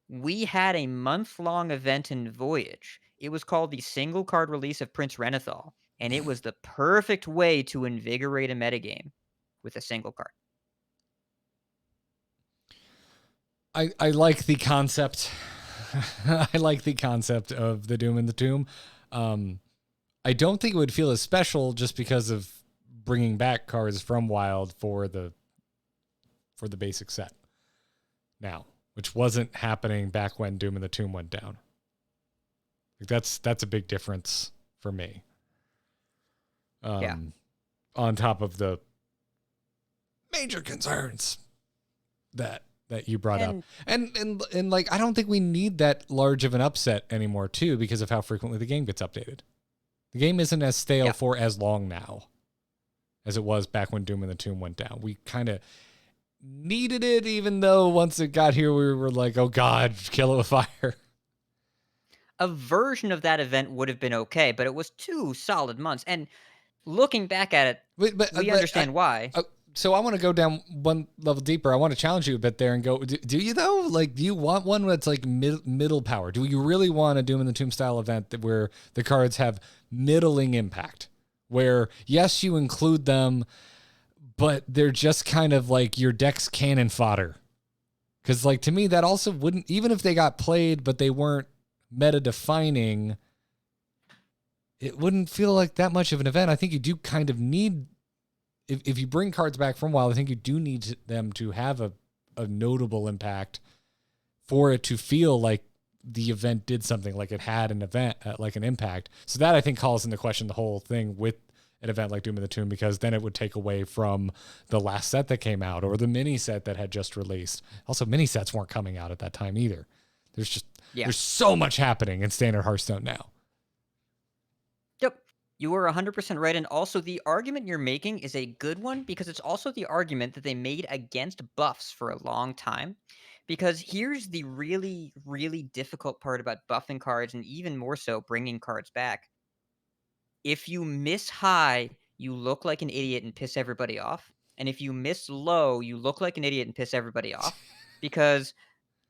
we had a month-long event in Voyage. It was called the single card release of Prince Renathal, and it was the perfect way to invigorate a metagame with a single card. I like the concept. I like the concept of the Doom in the Tomb. I don't think it would feel as special just because of bringing back cards from Wild for the basic set now, which wasn't happening back when Doom in the Tomb went down. Like that's a big difference for me. Yeah. On top of the major concerns that you brought up. And like, I don't think we need that large of an upset anymore too, because of how frequently the game gets updated. The game isn't as stale for as long now as it was back when Doom in the Tomb went down. We kind of needed it, even though once it got here, we were like, oh God, kill it with fire. A version of that event would have been okay, but it was 2 solid months. And looking back at it, we understand why. So I want to go down one level deeper. I want to challenge you a bit there and go, do you though? Like, do you want one that's like middle power? Do you really want a Doom in the Tomb style event where the cards have middling impact? Where, yes, you include them, but they're just kind of like your deck's cannon fodder. Because, like, to me, that also wouldn't, even if they got played, but they weren't meta defining, it wouldn't feel like that much of an event. I think you do kind of need, if you bring cards back from Wild, I think you do need them to have a notable impact for it to feel like the event did something, like it had an event, like an impact. So that, I think, calls into question the whole thing with an event like Doom in the Tomb, because then it would take away from the last set that came out or the mini set that had just released. Also, mini sets weren't coming out at that time either. There's so much happening in Standard Hearthstone now. Yep. You were 100% right. And also, the argument you're making is a good one, because it's also the argument that they made against buffs for a long time. Because here's the really, really difficult part about buffing cards, and even more so bringing cards back. If you miss high, you look like an idiot and piss everybody off. And if you miss low, you look like an idiot and piss everybody off. Because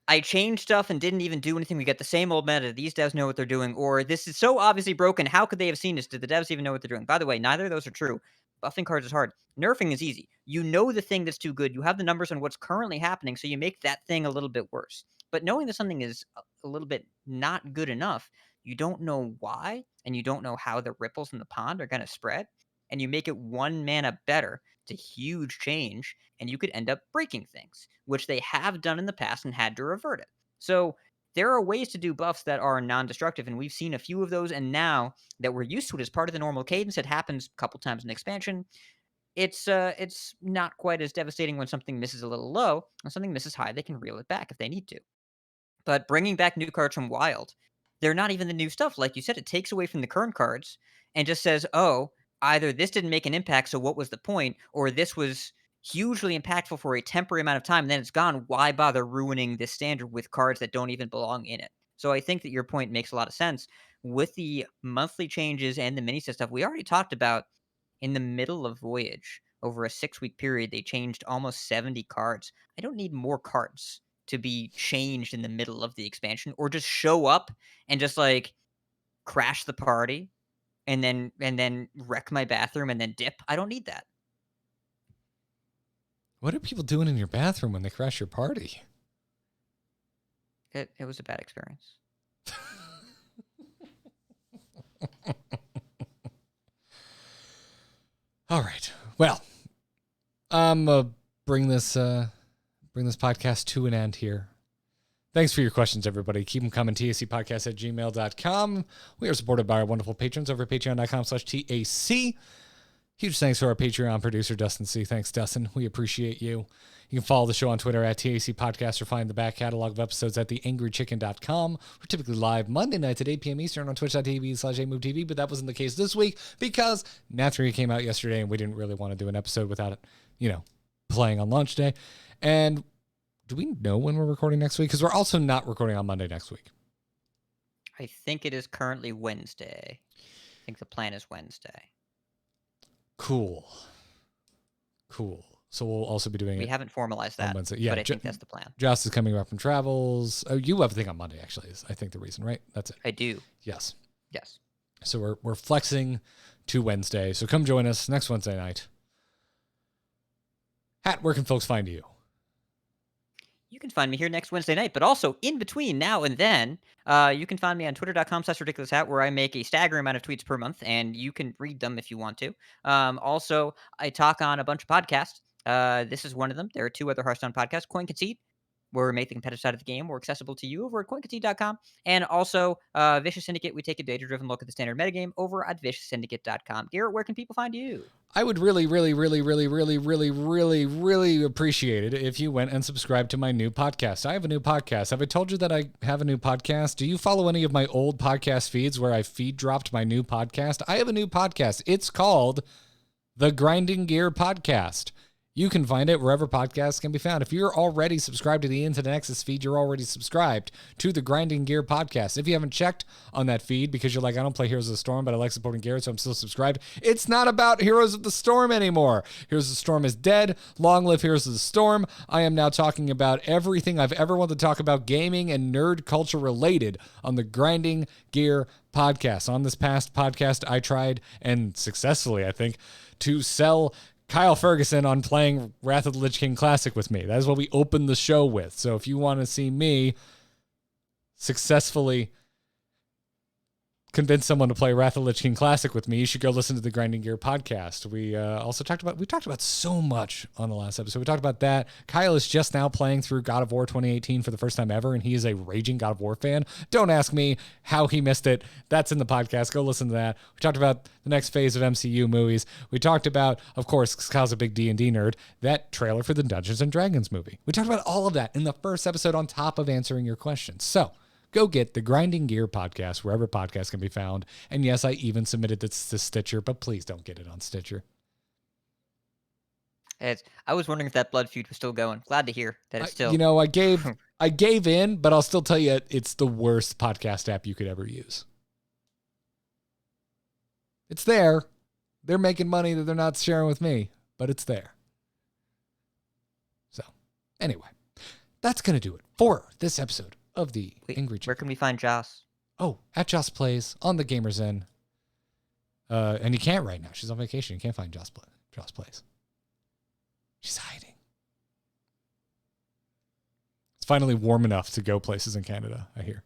I changed stuff and didn't even do anything. We get the same old meta. These devs know what they're doing. Or this is so obviously broken. How could they have seen this? Did the devs even know what they're doing? By the way, neither of those are true. Buffing cards is hard. Nerfing is easy. You know the thing that's too good. You have the numbers on what's currently happening, so you make that thing a little bit worse. But knowing that something is a little bit not good enough, you don't know why, and you don't know how the ripples in the pond are going to spread, and you make it 1 mana better. It's a huge change, and you could end up breaking things, which they have done in the past and had to revert it. So there are ways to do buffs that are non-destructive, and we've seen a few of those, and now that we're used to it as part of the normal cadence, it happens a couple times in expansion. It's not quite as devastating when something misses a little low. When something misses high, they can reel it back if they need to. But bringing back new cards from Wild, they're not even the new stuff. Like you said, it takes away from the current cards and just says, oh, either this didn't make an impact, so what was the point? Or this was hugely impactful for a temporary amount of time, and then it's gone. Why bother ruining this standard with cards that don't even belong in it? So I think that your point makes a lot of sense. With the monthly changes and the mini set stuff, we already talked about in the middle of Voyage, over a 6-week period, they changed almost 70 cards. I don't need more cards to be changed in the middle of the expansion, or just show up and just like crash the party and then wreck my bathroom and then dip. I don't need that. What are people doing in your bathroom when they crash your party? It was a bad experience. All right. Well, I'm bring this podcast to an end here. Thanks for your questions, everybody. Keep them coming. TACpodcast@gmail.com. We are supported by our wonderful patrons over at patreon.com/TAC. Huge thanks to our Patreon producer, Dustin C. Thanks, Dustin. We appreciate you. You can follow the show on Twitter at TAC Podcast or find the back catalog of episodes at theangrychicken.com. We're typically live Monday nights at 8 p.m. Eastern on twitch.tv/AMoveTV, but that wasn't the case this week because Nathria came out yesterday and we didn't really want to do an episode without it, playing on launch day. And do we know when we're recording next week? Because we're also not recording on Monday next week. I think it is currently Wednesday. I think the plan is Wednesday. Cool. So we'll also be doing We it haven't formalized that, Wednesday. Yeah, but I think that's the plan. Joss is coming back from travels. Oh, you have a thing on Monday, actually, is I think the reason, right? That's it. I do. Yes. Yes. So we're flexing to Wednesday. So come join us next Wednesday night. Hat, where can folks find you? You can find me here next Wednesday night, but also in between now and then, you can find me on twitter.com/ridiculoushat, where I make a staggering amount of tweets per month, and you can read them if you want to. Also, I talk on a bunch of podcasts. This is one of them. There are 2 other Hearthstone podcasts, Coin Conceit, where we make the competitive side of the game more accessible to you over at coinconceit.com, and also Vicious Syndicate. We take a data-driven look at the standard metagame over at vicioussyndicate.com. Garrett, where can people find you? I would really, really, really, really, really, really, really, really appreciate it if you went and subscribed to my new podcast. I have a new podcast. Have I told you that I have a new podcast? Do you follow any of my old podcast feeds where I feed dropped my new podcast? I have a new podcast. It's called The Grinding Gear Podcast. You can find it wherever podcasts can be found. If you're already subscribed to the Into the Nexus feed, you're already subscribed to the Grinding Gear Podcast. If you haven't checked on that feed because you're like, I don't play Heroes of the Storm, but I like supporting Garrett, so I'm still subscribed. It's not about Heroes of the Storm anymore. Heroes of the Storm is dead. Long live Heroes of the Storm. I am now talking about everything I've ever wanted to talk about, gaming and nerd culture related, on the Grinding Gear Podcast. On this past podcast, I tried, and successfully, I think, to sell Kyle Ferguson on playing Wrath of the Lich King Classic with me. That is what we opened the show with. So if you want to see me successfully convince someone to play Wrath of the Lich King Classic with me, you should go listen to the Grinding Gear Podcast. We talked about so much on the last episode. We talked about that. Kyle is just now playing through God of War 2018 for the first time ever, and he is a raging God of War fan. Don't ask me how he missed it. That's in the podcast. Go listen to that. We talked about the next phase of MCU movies. We talked about, of course, 'cause Kyle's a big D&D nerd, that trailer for the Dungeons & Dragons movie. We talked about all of that in the first episode on top of answering your questions. So go get the Grinding Gear Podcast wherever podcasts can be found. And yes, I even submitted this to Stitcher, but please don't get it on Stitcher. I was wondering if that Blood feud was still going. Glad to hear that it's still. I gave in, but I'll still tell you it's the worst podcast app you could ever use. It's there. They're making money that they're not sharing with me, but it's there. So, anyway, that's going to do it for this episode of the Angry Chicken. Where can we find Joss? Oh, at Joss Plays on the Gamers Inn. And you can't right now. She's on vacation. You can't find Joss Plays. She's hiding. It's finally warm enough to go places in Canada, I hear.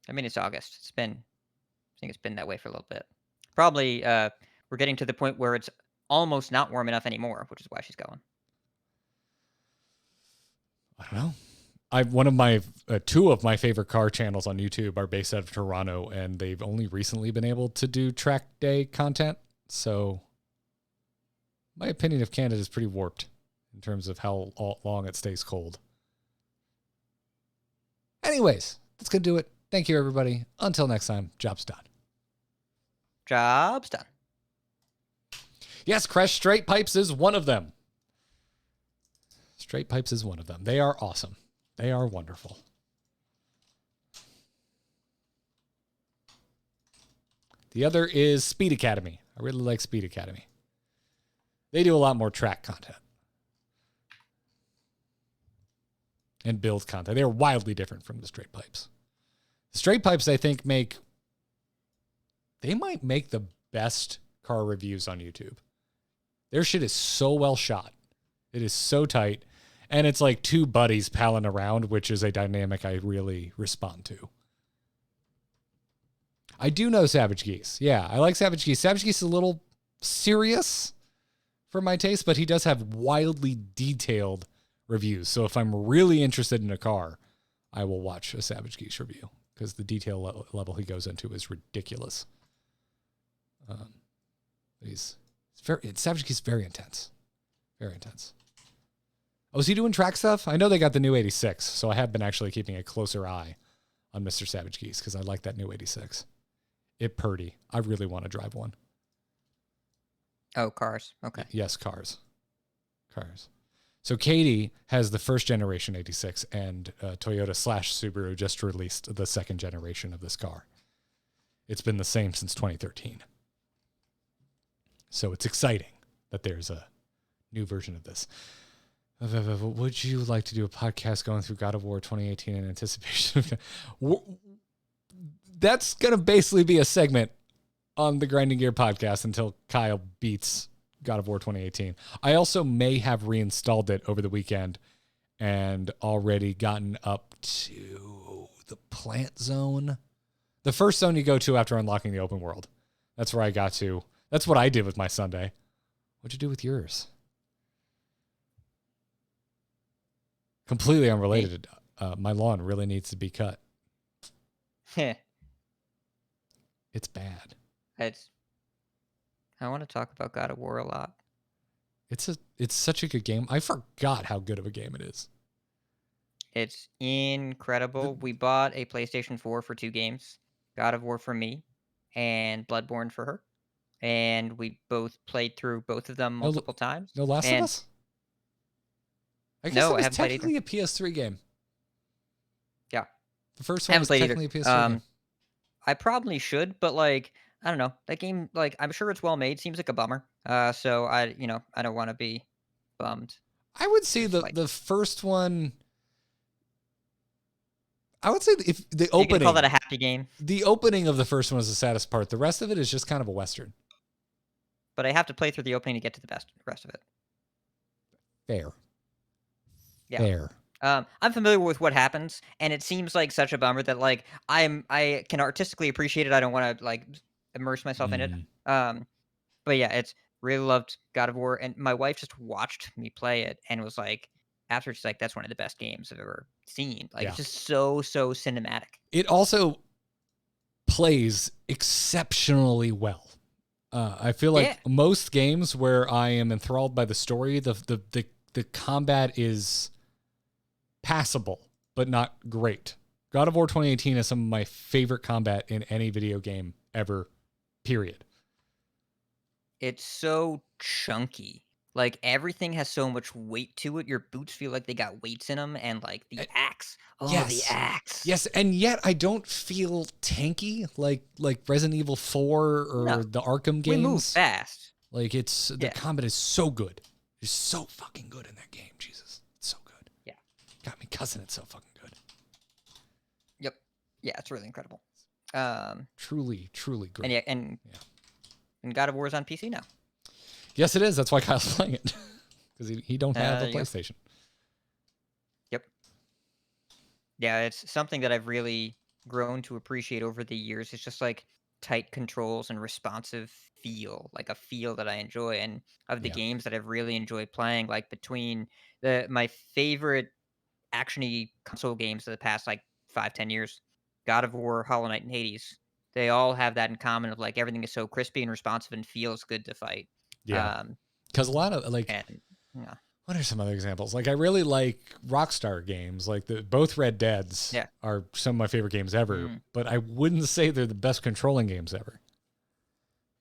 I mean, it's August. I think it's been that way for a little bit. Probably we're getting to the point where it's almost not warm enough anymore, which is why she's going. I don't know. One of my 2 of my favorite car channels on YouTube are based out of Toronto, and they've only recently been able to do track day content. So my opinion of Canada is pretty warped in terms of how long it stays cold. Anyways, that's going to do it. Thank you, everybody. Until next time, job's done. Job's done. Yes, Crash Straight Pipes is one of them. Straight Pipes is one of them. They are awesome. They are wonderful. The other is Speed Academy. I really like Speed Academy. They do a lot more track content and build content. They're wildly different from the Straight Pipes. Straight Pipes, I think, might make the best car reviews on YouTube. Their shit is so well shot. It is so tight. And it's like 2 buddies palling around, which is a dynamic I really respond to. I do know Savage Geese. Yeah, I like Savage Geese. Savage Geese is a little serious for my taste, but he does have wildly detailed reviews. So if I'm really interested in a car, I will watch a Savage Geese review because the detail level he goes into is ridiculous. Savage Geese is very intense. Very intense. Oh, is he doing track stuff? I know they got the new 86, so I have been actually keeping a closer eye on Mr. Savage Geese because I like that new 86. It purdy. I really want to drive one. Oh, cars. Okay. Yes, cars. So Katie has the first generation 86, and Toyota / Subaru just released the second generation of this car. It's been the same since 2013. So it's exciting that there's a new version of this. Would you like to do a podcast going through God of War 2018 in anticipation of... That's going to basically be a segment on the Grinding Gear podcast until Kyle beats God of War 2018. I also may have reinstalled it over the weekend and already gotten up to the plant zone. The first zone you go to after unlocking the open world. That's where I got to. That's what I did with my Sunday. What'd you do with yours? Completely unrelated. My lawn really needs to be cut. Heh. It's bad. I want to talk about God of War a lot. It's such a good game. I forgot how good of a game it is. It's incredible. We bought a PlayStation 4 for 2 games. God of War for me and Bloodborne for her. And we both played through both of them multiple times. No Last of Us? I guess No, it I was haven't played technically a PS3 game. Yeah. The first I one haven't was played technically either. a PS3 game. I probably should, but like, I don't know. That game, like, I'm sure it's well made. Seems like a bummer. So I don't want to be bummed. I would say the first one. I would say if the opening. You can call that a happy game. The opening of the first one is the saddest part. The rest of it is just kind of a Western. But I have to play through the opening to get to the rest of it. Fair. Yeah. Fair. I'm familiar with what happens, and it seems like such a bummer that like I can artistically appreciate it. I don't want to like immerse myself in it. But yeah, it's really loved God of War, and my wife just watched me play it and was like, after she's like, that's one of the best games I've ever seen. Like, it's just so cinematic. It also plays exceptionally well. I feel like most games where I am enthralled by the story, the combat is passable, but not great. God of War 2018 is some of my favorite combat in any video game ever, period. It's so chunky. Like, everything has so much weight to it. Your boots feel like they got weights in them, and like the axe. Oh, the axe. Yes, and yet I don't feel tanky like Resident Evil 4 or the Arkham games. We move fast. Like, the combat is so good. It's so fucking good in that game. Jesus, it's so good. Yeah. Got me cussing. It's so fucking good. Yep. Yeah, it's really incredible. Truly great. And God of War is on PC now. Yes, it is. That's why Kyle's playing it. Because he don't have a PlayStation. Yep. Yeah, it's something that I've really grown to appreciate over the years. It's just like tight controls and responsive feel, like a feel that I enjoy. And of the games that I've really enjoyed playing, like between my favorite action-y console games of the past like 5-10 years, God of War, Hollow Knight, and Hades, they all have that in common of like everything is so crispy and responsive and feels good to fight. Yeah. Because a lot of like, what are some other examples? Like, I really like Rockstar games. Like both Red Deads are some of my favorite games ever, but I wouldn't say they're the best controlling games ever.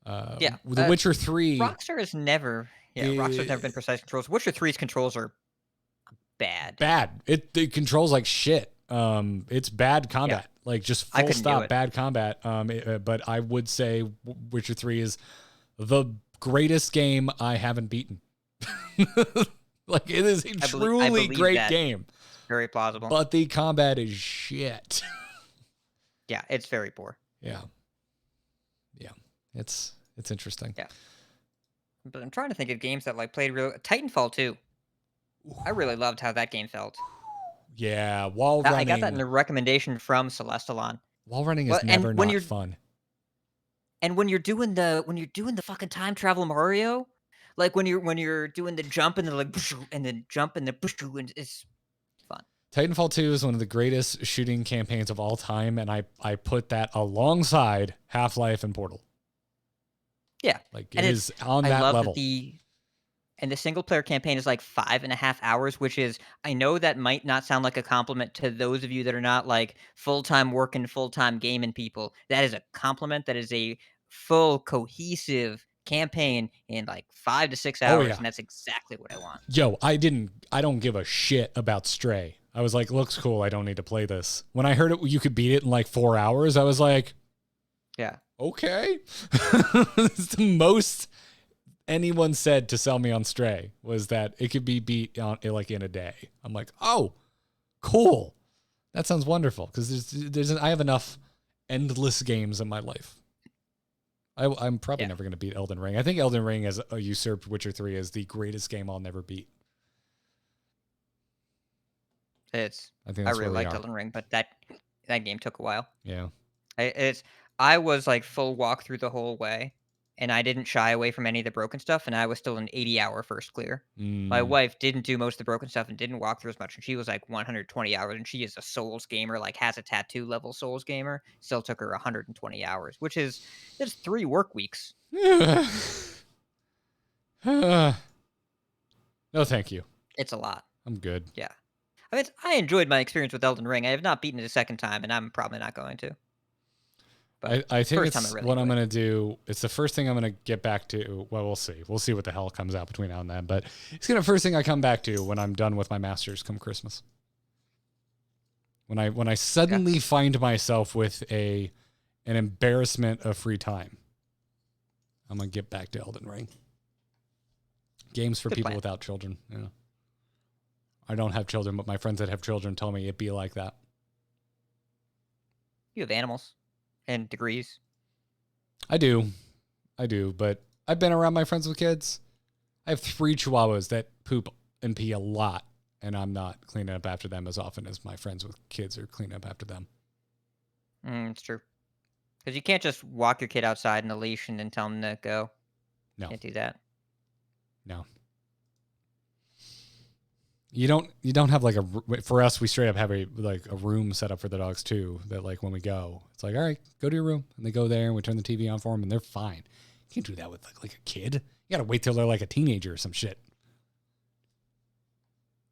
The Witcher 3. Rockstar's never been precise controls. Witcher 3's controls are bad. It controls like shit. It's bad combat. Like just full stop bad combat. But I would say Witcher 3 is the greatest game I haven't beaten. Like, it is a truly great game. Very plausible. But the combat is shit. Yeah, it's very poor. Yeah. It's interesting. Yeah. But I'm trying to think of games that like played real Titanfall 2. I really loved how that game felt. Yeah, wall running. I got that in a recommendation from Celestalon. Wall running is never not fun. And when you're doing the fucking time travel Mario, like when you're doing the jump and the like and then jump and the and it's fun. Titanfall 2 is one of the greatest shooting campaigns of all time, and I put that alongside Half-Life and Portal. Yeah. Like, it is on that level. and the single player campaign is like 5.5 hours, which is, I know that might not sound like a compliment to those of you that are not like full-time working, full-time gaming people. That is a compliment. That is a full cohesive campaign in like 5 to 6 hours. yeah. And that's exactly what I want. Yo, I don't give a shit about Stray. I was like, looks cool. I don't need to play this. When I heard you could beat it in like 4 hours, I was like, Yeah. okay. It's the most anyone said to sell me on Stray was that it could be beat on like in a day. I'm like, oh, cool. That sounds wonderful because I have enough endless games in my life. I'm probably never going to beat Elden Ring. I think Elden Ring has usurped Witcher 3 as the greatest game I'll never beat. I really liked Elden Ring, but that game took a while. Yeah. I was like full walkthrough the whole way, and I didn't shy away from any of the broken stuff, and I was still an 80-hour first clear. My wife didn't do most of the broken stuff and didn't walk through as much, and she was like 120 hours, and she is a Souls gamer, like has a tattoo level Souls gamer. Still took her 120 hours, which is 3 work weeks. No, thank you. It's a lot. I'm good. Yeah. I mean, I enjoyed my experience with Elden Ring. I have not beaten it a second time, and I'm probably not going to. But I think first it's time I really what I'm enjoyed going to do. It's the first thing I'm going to get back to. Well, we'll see. We'll see what the hell comes out between now and then. But it's going to first thing I come back to when I'm done with my master's come Christmas. When I suddenly find myself with an embarrassment of free time, I'm going to get back to Elden Ring. Games for Good people plan. without children. You know. I don't have children, but my friends that have children tell me it'd be like that. You have animals and degrees. I do, but I've been around my friends with kids. I have 3 chihuahuas that poop and pee a lot, and I'm not cleaning up after them as often as my friends with kids are cleaning up after them. It's true. Because you can't just walk your kid outside in a leash and then tell him to go. No. Can't do that. No. You don't have like for us, we straight up have a room set up for the dogs too, that like when we go, it's like, all right, go to your room, and they go there and we turn the TV on for them and they're fine. You can't do that with like a kid. You got to wait till they're like a teenager or some shit.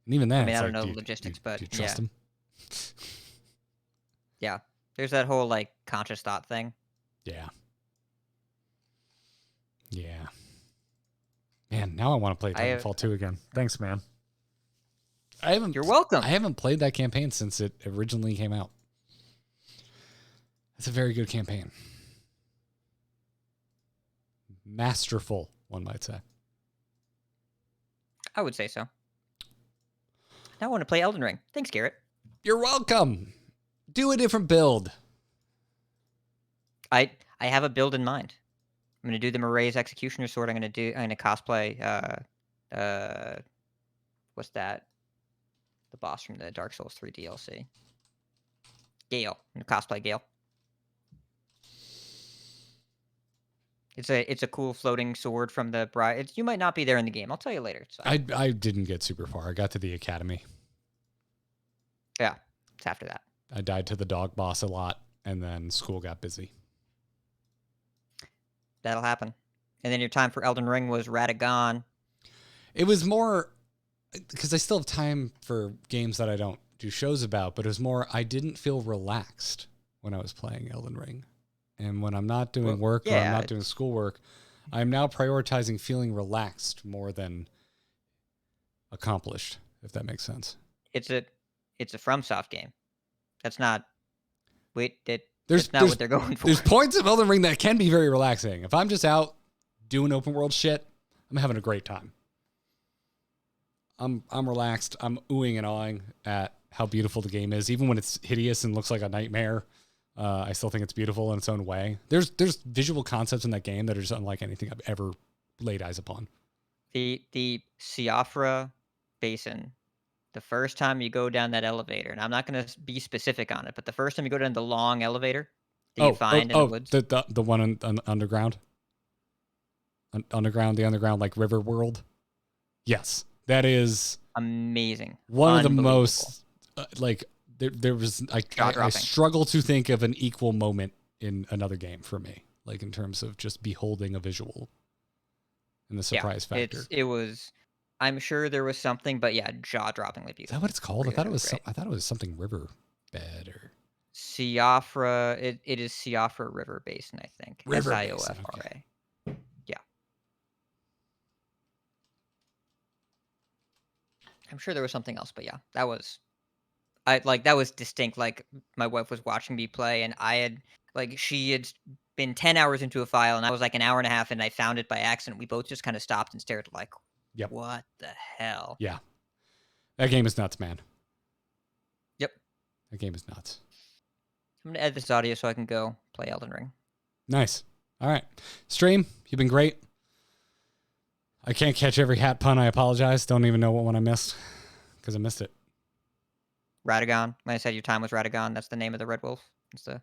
And even then, I mean, it's I don't like, know the logistics, but do you trust yeah. them? Yeah. There's that whole like conscious thought thing. Yeah. Yeah. Man, now I want to play Titanfall 2 again. Thanks, man. You're welcome. I haven't played that campaign since it originally came out. It's a very good campaign. Masterful, one might say. I would say so. Now I want to play Elden Ring. Thanks, Garrett. You're welcome. Do a different build. I have a build in mind. I'm gonna do the Marae's Executioner Sword. I'm gonna cosplay what's that? The boss from the Dark Souls 3 DLC. Gale. I'm gonna cosplay Gale. It's a cool floating sword from the Bride. You might not be there in the game. I'll tell you later. It's fine. I didn't get super far. I got to the academy. Yeah, it's after that. I died to the dog boss a lot, and then school got busy. That'll happen. And then your time for Elden Ring was Radagon. It was more because I still have time for games that I don't do shows about, but it was more I didn't feel relaxed when I was playing Elden Ring. And when I'm not doing work or I'm not doing schoolwork, I'm now prioritizing feeling relaxed more than accomplished, if that makes sense. It's a FromSoft game. That's not That's not what they're going for. There's points of Elden Ring that can be very relaxing. If I'm just out doing open world shit, I'm having a great time. I'm relaxed. I'm oohing and awing at how beautiful the game is, even when it's hideous and looks like a nightmare. I still think it's beautiful in its own way. There's visual concepts in that game that are just unlike anything I've ever laid eyes upon. The Siofra Basin, the first time you go down that elevator, and I'm not going to be specific on it, but the first time you go down the long elevator that you find in the woods. The one on underground? The underground like river world? Yes. That is amazing. One of the most there was I struggle to think of an equal moment in another game for me, like in terms of just beholding a visual. and the surprise factor. It was. I'm sure there was something, but yeah, jaw-droppingly beautiful. Is that what it's called? I Really, thought it really was. great. I thought it was something river bed or Siofra. It is Siofra River Basin, I think. River Basin, Siofra. Yeah. I'm sure there was something else, but yeah, that was. That was distinct. Like my wife was watching me play, and she had been 10 hours into a file, and I was like an hour and a half, and I found it by accident. We both just kind of stopped and stared, like, Yep. what the hell? Yeah. That game is nuts, man. Yep. That game is nuts. I'm gonna edit this audio so I can go play Elden Ring. Nice. All right. Stream, you've been great. I can't catch every hat pun. I apologize. Don't even know what one I missed because I missed it. Radagon. When I said your time was Radagon, that's the name of the Red Wolf. It's the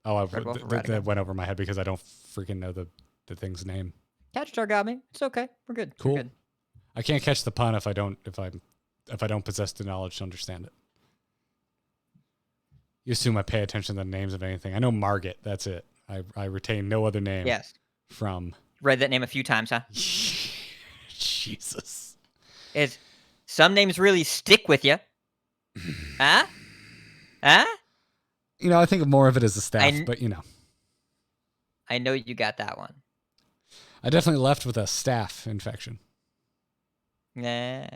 Red Wolf of That Radagon. went over my head because I don't freaking know the thing's name. Catchstar got me. It's okay. We're good. Cool. We're good. I can't catch the pun if I don't possess the knowledge to understand it. You assume I pay attention to the names of anything. I know Margit. That's it. I retain no other name. Yes. From. Read that name a few times, huh? Jesus. It's some names really stick with you. Huh? Huh? You know, I think of more of it as a staff, but you know. I know you got that one. I definitely left with a staph infection. Nah.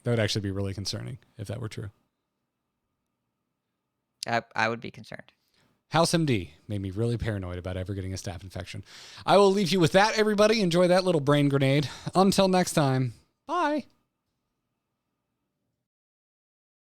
That would actually be really concerning if that were true. I would be concerned. House MD made me really paranoid about ever getting a staph infection. I will leave you with that, everybody. Enjoy that little brain grenade. Until next time, bye.